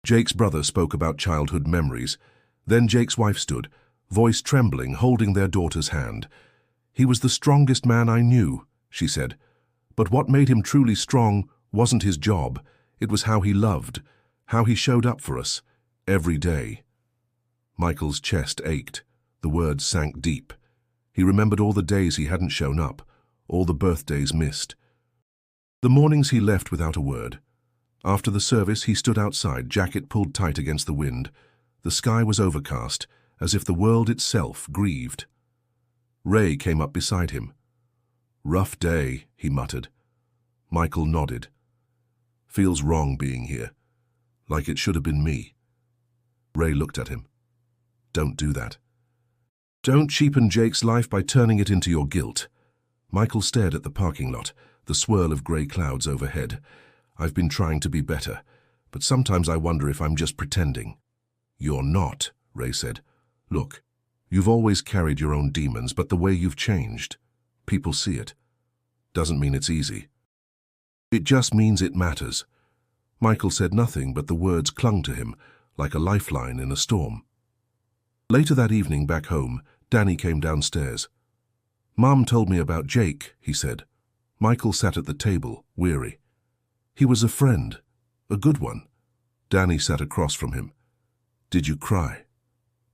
Jake's brother spoke about childhood memories. Then Jake's wife stood, voice trembling, holding their daughter's hand. "He was the strongest man I knew," she said. "But what made him truly strong wasn't his job. It was how he loved, how he showed up for us, every day." Michael's chest ached. The words sank deep. He remembered all the days he hadn't shown up, all the birthdays missed. The mornings he left without a word. After the service, he stood outside, jacket pulled tight against the wind. The sky was overcast, as if the world itself grieved. Ray came up beside him. "Rough day," he muttered. Michael nodded. "Feels wrong being here. Like it should have been me." Ray looked at him. "Don't do that. Don't cheapen Jake's life by turning it into your guilt." Michael stared at the parking lot, the swirl of grey clouds overhead. "I've been trying to be better, but sometimes I wonder if I'm just pretending." "You're not," Ray said. "Look, you've always carried your own demons, but the way you've changed, people see it. Doesn't mean it's easy. It just means it matters." Michael said nothing, but the words clung to him, like a lifeline in a storm. Later that evening, back home, Danny came downstairs. "Mom told me about Jake," he said. Michael sat at the table, weary. "He was a friend, a good one." Danny sat across from him. "Did you cry?"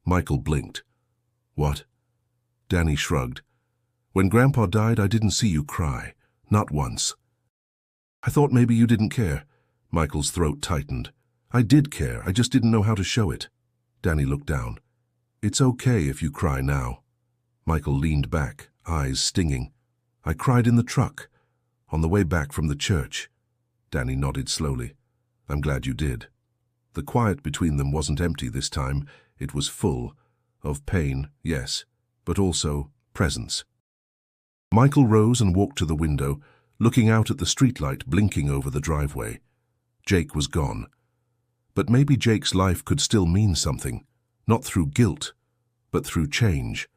Michael blinked. "What?" Danny shrugged. "When Grandpa died, I didn't see you cry. Not once." "I thought maybe you didn't care." Michael's throat tightened. "I did care, I just didn't know how to show it." Danny looked down. "It's okay if you cry now." Michael leaned back, eyes stinging. "I cried in the truck, on the way back from the church." Danny nodded slowly. "I'm glad you did." The quiet between them wasn't empty this time. It was full. Of pain, yes, but also presence. Michael rose and walked to the window, looking out at the streetlight blinking over the driveway. Jake was gone. But maybe Jake's life could still mean something, not through guilt, but through change.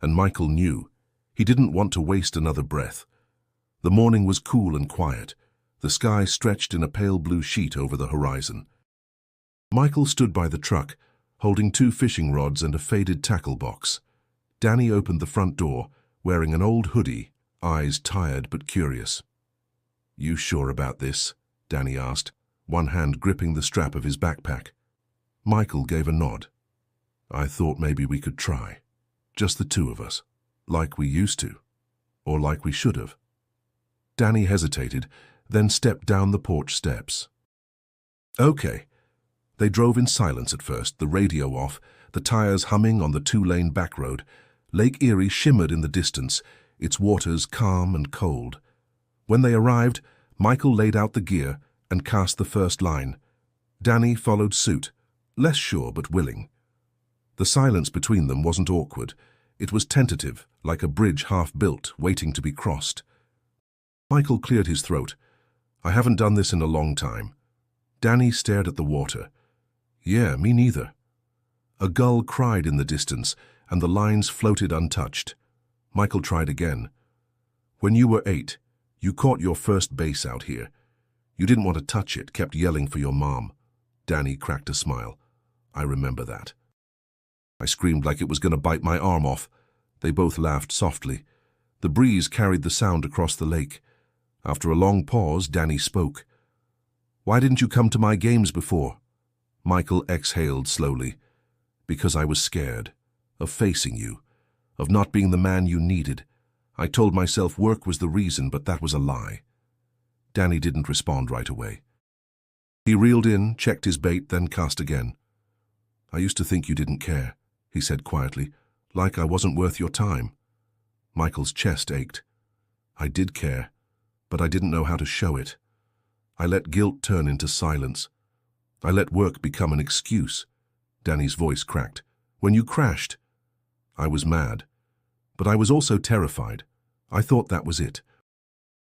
And Michael knew. He didn't want to waste another breath. The morning was cool and quiet. The sky stretched in a pale blue sheet over the horizon. Michael stood by the truck, holding 2 fishing rods and a faded tackle box. Danny opened the front door, wearing an old hoodie, eyes tired but curious. "You sure about this?" Danny asked, one hand gripping the strap of his backpack. Michael gave a nod. "I thought maybe we could try. Just the 2 of us. Like we used to. Or like we should have." Danny hesitated, then stepped down the porch steps. "Okay." They drove in silence at first, the radio off, the tires humming on the 2-lane back road. Lake Erie shimmered in the distance, its waters calm and cold. When they arrived, Michael laid out the gear and cast the first line. Danny followed suit, less sure but willing. The silence between them wasn't awkward. It was tentative, like a bridge half-built, waiting to be crossed. Michael cleared his throat. "I haven't done this in a long time." Danny stared at the water. "Yeah, me neither." A gull cried in the distance, and the lines floated untouched. Michael tried again. "When you were 8, you caught your first bass out here. You didn't want to touch it, kept yelling for your mom." Danny cracked a smile. "I remember that. I screamed like it was going to bite my arm off." They both laughed softly. The breeze carried the sound across the lake. After a long pause, Danny spoke. "Why didn't you come to my games before?" Michael exhaled slowly. "Because I was scared. Of facing you. Of not being the man you needed. I told myself work was the reason, but that was a lie." Danny didn't respond right away. He reeled in, checked his bait, then cast again. "I used to think you didn't care," he said quietly, "like I wasn't worth your time." Michael's chest ached. "I did care, but I didn't know how to show it. I let guilt turn into silence. I let work become an excuse." Danny's voice cracked. "When you crashed, I was mad, but I was also terrified. I thought that was it.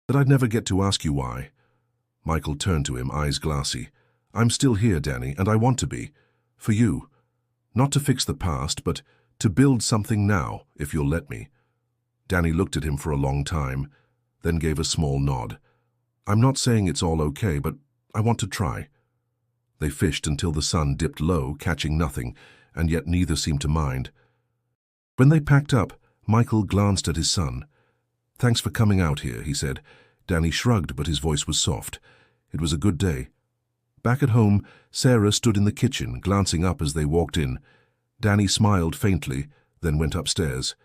That I'd never get to ask you why." Michael turned to him, eyes glassy. "I'm still here, Danny, and I want to be. For you. Not to fix the past, but to build something now, if you'll let me." Danny looked at him for a long time, then gave a small nod. "I'm not saying it's all okay, but I want to try." They fished until the sun dipped low, catching nothing, and yet neither seemed to mind. When they packed up, Michael glanced at his son. "Thanks for coming out here," he said. Danny shrugged, but his voice was soft. It was a good day. Back at home, Sarah stood in the kitchen, glancing up as they walked in. Danny smiled faintly, then went upstairs.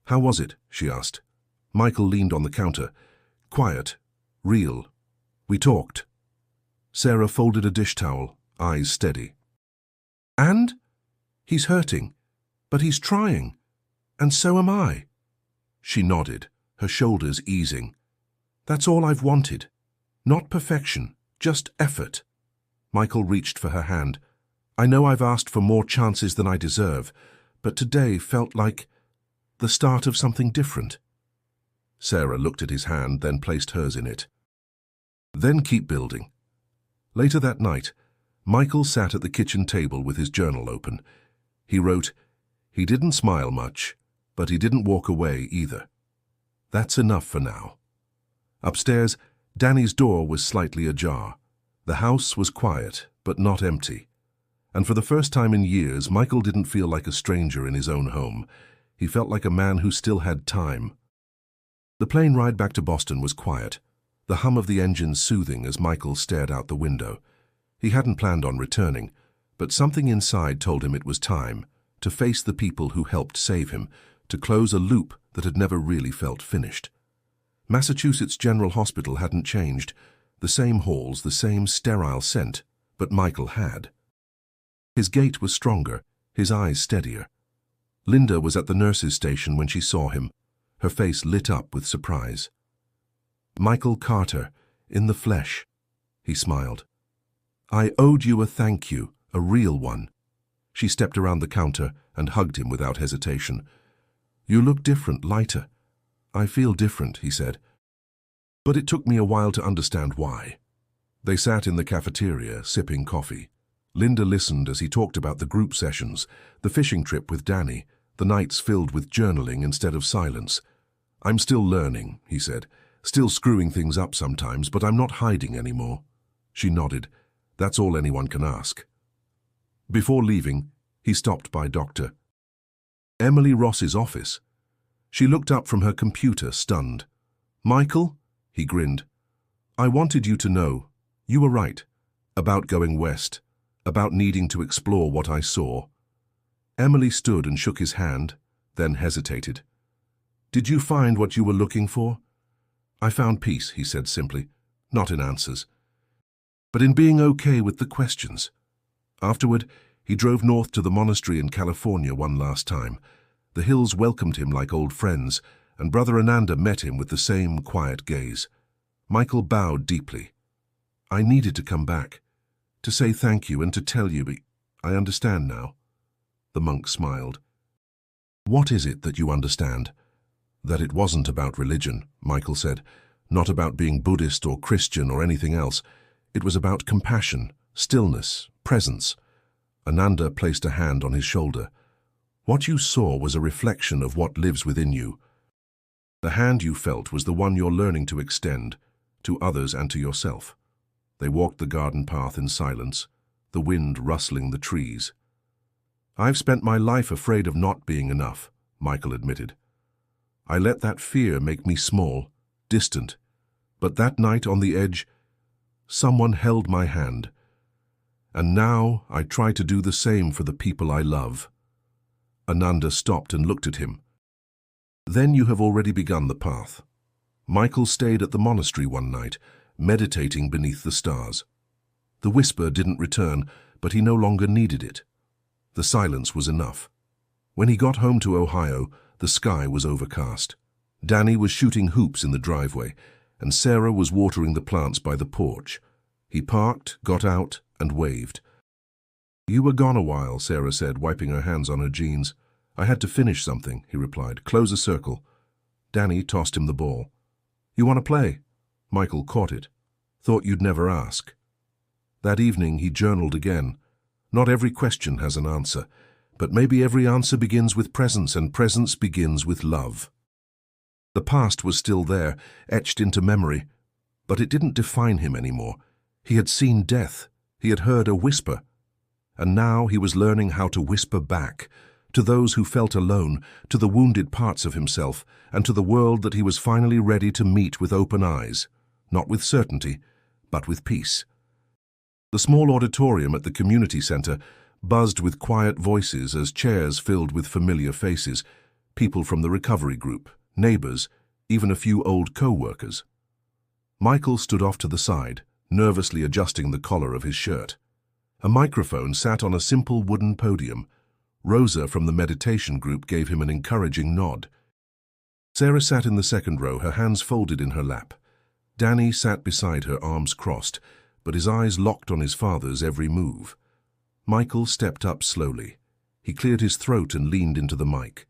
"How was it?" she asked. Michael leaned on the counter. "Quiet. Real. We talked." Sarah folded a dish towel, eyes steady. "And? He's hurting, but he's trying. And so am I." She nodded, her shoulders easing. "That's all I've wanted. Not perfection, just effort." Michael reached for her hand. "I know I've asked for more chances than I deserve, but today felt like the start of something different." Sarah looked at his hand, then placed hers in it. "Then keep building." Later that night, Michael sat at the kitchen table with his journal open. He wrote, "He didn't smile much, but he didn't walk away either. That's enough for now." Upstairs, Danny's door was slightly ajar. The house was quiet, but not empty. And for the first time in years, Michael didn't feel like a stranger in his own home. He felt like a man who still had time. The plane ride back to Boston was quiet, the hum of the engine soothing as Michael stared out the window. He hadn't planned on returning, but something inside told him it was time to face the people who helped save him, to close a loop that had never really felt finished. Massachusetts General Hospital hadn't changed, the same halls, the same sterile scent, but Michael had. His gait was stronger, his eyes steadier. Linda was at the nurse's station when she saw him, her face lit up with surprise. "Michael Carter, in the flesh," he smiled. "I owed you a thank you, a real one." She stepped around the counter and hugged him without hesitation. "You look different, lighter." "I feel different," he said. But it took me a while to understand why. They sat in the cafeteria, sipping coffee. Linda listened as he talked about the group sessions, the fishing trip with Danny, the nights filled with journaling instead of silence. "I'm still learning," he said. "Still screwing things up sometimes, but I'm not hiding anymore." She nodded. "That's all anyone can ask." Before leaving, he stopped by Dr. Emily Ross's office. She looked up from her computer, stunned. "Michael?" He grinned. "I wanted you to know. You were right. About going west. About needing to explore what I saw." Emily stood and shook his hand, then hesitated. "Did you find what you were looking for?" "I found peace," he said simply, "not in answers, but in being okay with the questions." Afterward, he drove north to the monastery in California one last time. The hills welcomed him like old friends, and Brother Ananda met him with the same quiet gaze. Michael bowed deeply. "I needed to come back, to say thank you and to tell you, I understand now." The monk smiled. "What is it that you understand?" "That it wasn't about religion," Michael said. "Not about being Buddhist or Christian or anything else. It was about compassion, stillness, presence." Ananda placed a hand on his shoulder. "What you saw was a reflection of what lives within you. The hand you felt was the one you're learning to extend, to others and to yourself." They walked the garden path in silence, the wind rustling the trees. "I've spent my life afraid of not being enough," Michael admitted. "I let that fear make me small, distant. But that night on the edge, someone held my hand. And now I try to do the same for the people I love." Ananda stopped and looked at him. "Then you have already begun the path." Michael stayed at the monastery one night, meditating beneath the stars. The whisper didn't return, but he no longer needed it. The silence was enough. When he got home to Ohio, the sky was overcast. Danny was shooting hoops in the driveway, and Sarah was watering the plants by the porch. He parked, got out, and waved. "You were gone a while," Sarah said, wiping her hands on her jeans. "I had to finish something," he replied. "Close a circle." Danny tossed him the ball. "You want to play?" Michael caught it. "Thought you'd never ask." That evening he journaled again. Not every question has an answer, but maybe every answer begins with presence, and presence begins with love. The past was still there, etched into memory, but it didn't define him anymore. He had seen death. He had heard a whisper. And now he was learning how to whisper back, to those who felt alone, to the wounded parts of himself, and to the world that he was finally ready to meet with open eyes, not with certainty, but with peace. The small auditorium at the community center buzzed with quiet voices as chairs filled with familiar faces, people from the recovery group, neighbors, even a few old co-workers. Michael stood off to the side, nervously adjusting the collar of his shirt. A microphone sat on a simple wooden podium. Rosa from the meditation group gave him an encouraging nod. Sarah sat in the second row, her hands folded in her lap. Danny sat beside her, arms crossed, but his eyes locked on his father's every move. Michael stepped up slowly. He cleared his throat and leaned into the mic.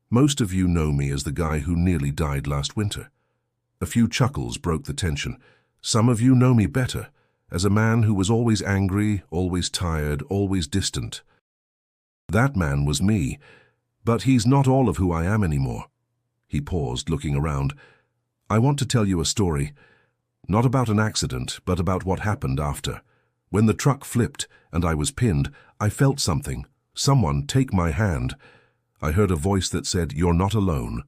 "Most of you know me as the guy who nearly died last winter." A few chuckles broke the tension. "Some of you know me better, as a man who was always angry, always tired, always distant. That man was me, but he's not all of who I am anymore." He paused, looking around. "I want to tell you a story, not about an accident, but about what happened after. When the truck flipped and I was pinned, I felt something, someone take my hand. I heard a voice that said, 'You're not alone.'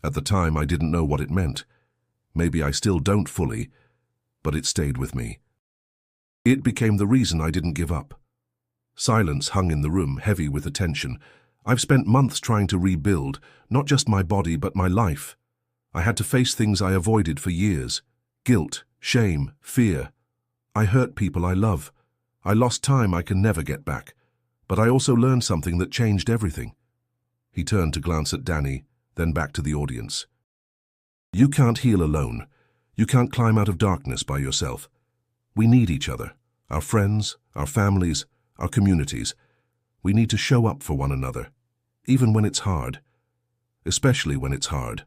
At the time, I didn't know what it meant. Maybe I still don't fully, but it stayed with me. It became the reason I didn't give up." Silence hung in the room, heavy with attention. "I've spent months trying to rebuild, not just my body, but my life. I had to face things I avoided for years. Guilt, shame, fear. I hurt people I love. I lost time I can never get back. But I also learned something that changed everything." He turned to glance at Danny, then back to the audience. "You can't heal alone. You can't climb out of darkness by yourself. We need each other, our friends, our families, our communities. We need to show up for one another, even when it's hard. Especially when it's hard."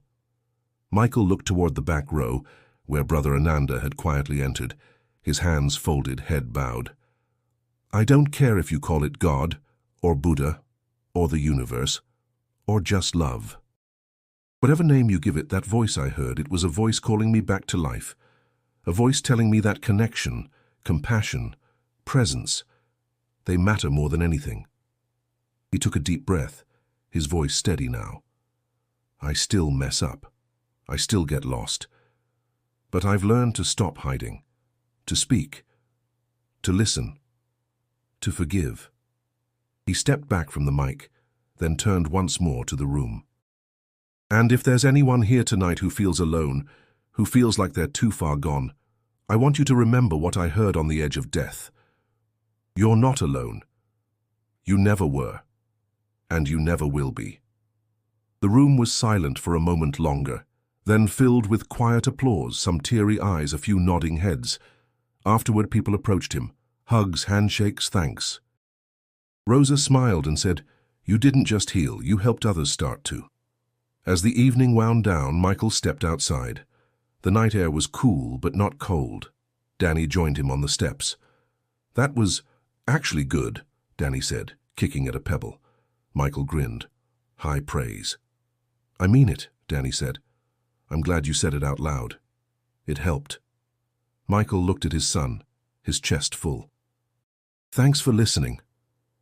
Michael looked toward the back row, where Brother Ananda had quietly entered, his hands folded, head bowed. "I don't care if you call it God, or Buddha, or the universe, or just love. Whatever name you give it, that voice I heard, it was a voice calling me back to life. A voice telling me that connection, compassion, presence, They matter more than anything. He took a deep breath, his voice steady now. I still mess up. I still get lost. But I've learned to stop hiding, to speak, to listen, to forgive. He stepped back from the mic, then turned once more to the room. And if there's anyone here tonight who feels alone, who feels like they're too far gone, I want you to remember what I heard on the edge of death. You're not alone. You never were. And you never will be. The room was silent for a moment longer, then filled with quiet applause, some teary eyes, a few nodding heads. Afterward, people approached him. Hugs, handshakes, thanks. Rosa smiled and said, "You didn't just heal, you helped others start to." As the evening wound down, Michael stepped outside. The night air was cool, but not cold. Danny joined him on the steps. "That was actually good," Danny said, kicking at a pebble. Michael grinned. "High praise." "I mean it," Danny said. "I'm glad you said it out loud. It helped." Michael looked at his son, his chest full. "Thanks for listening."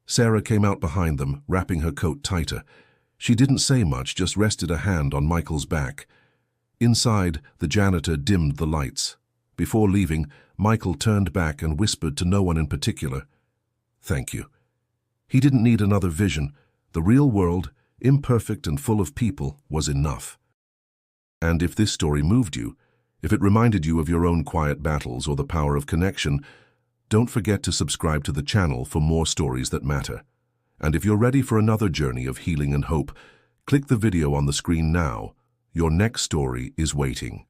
Sarah came out behind them, wrapping her coat tighter. She didn't say much, just rested a hand on Michael's back. Inside, the janitor dimmed the lights. Before leaving, Michael turned back and whispered to no one in particular, "Thank you." He didn't need another vision. The real world, imperfect and full of people, was enough. And if this story moved you, if it reminded you of your own quiet battles or the power of connection, don't forget to subscribe to the channel for more stories that matter. And if you're ready for another journey of healing and hope, click the video on the screen now. Your next story is waiting.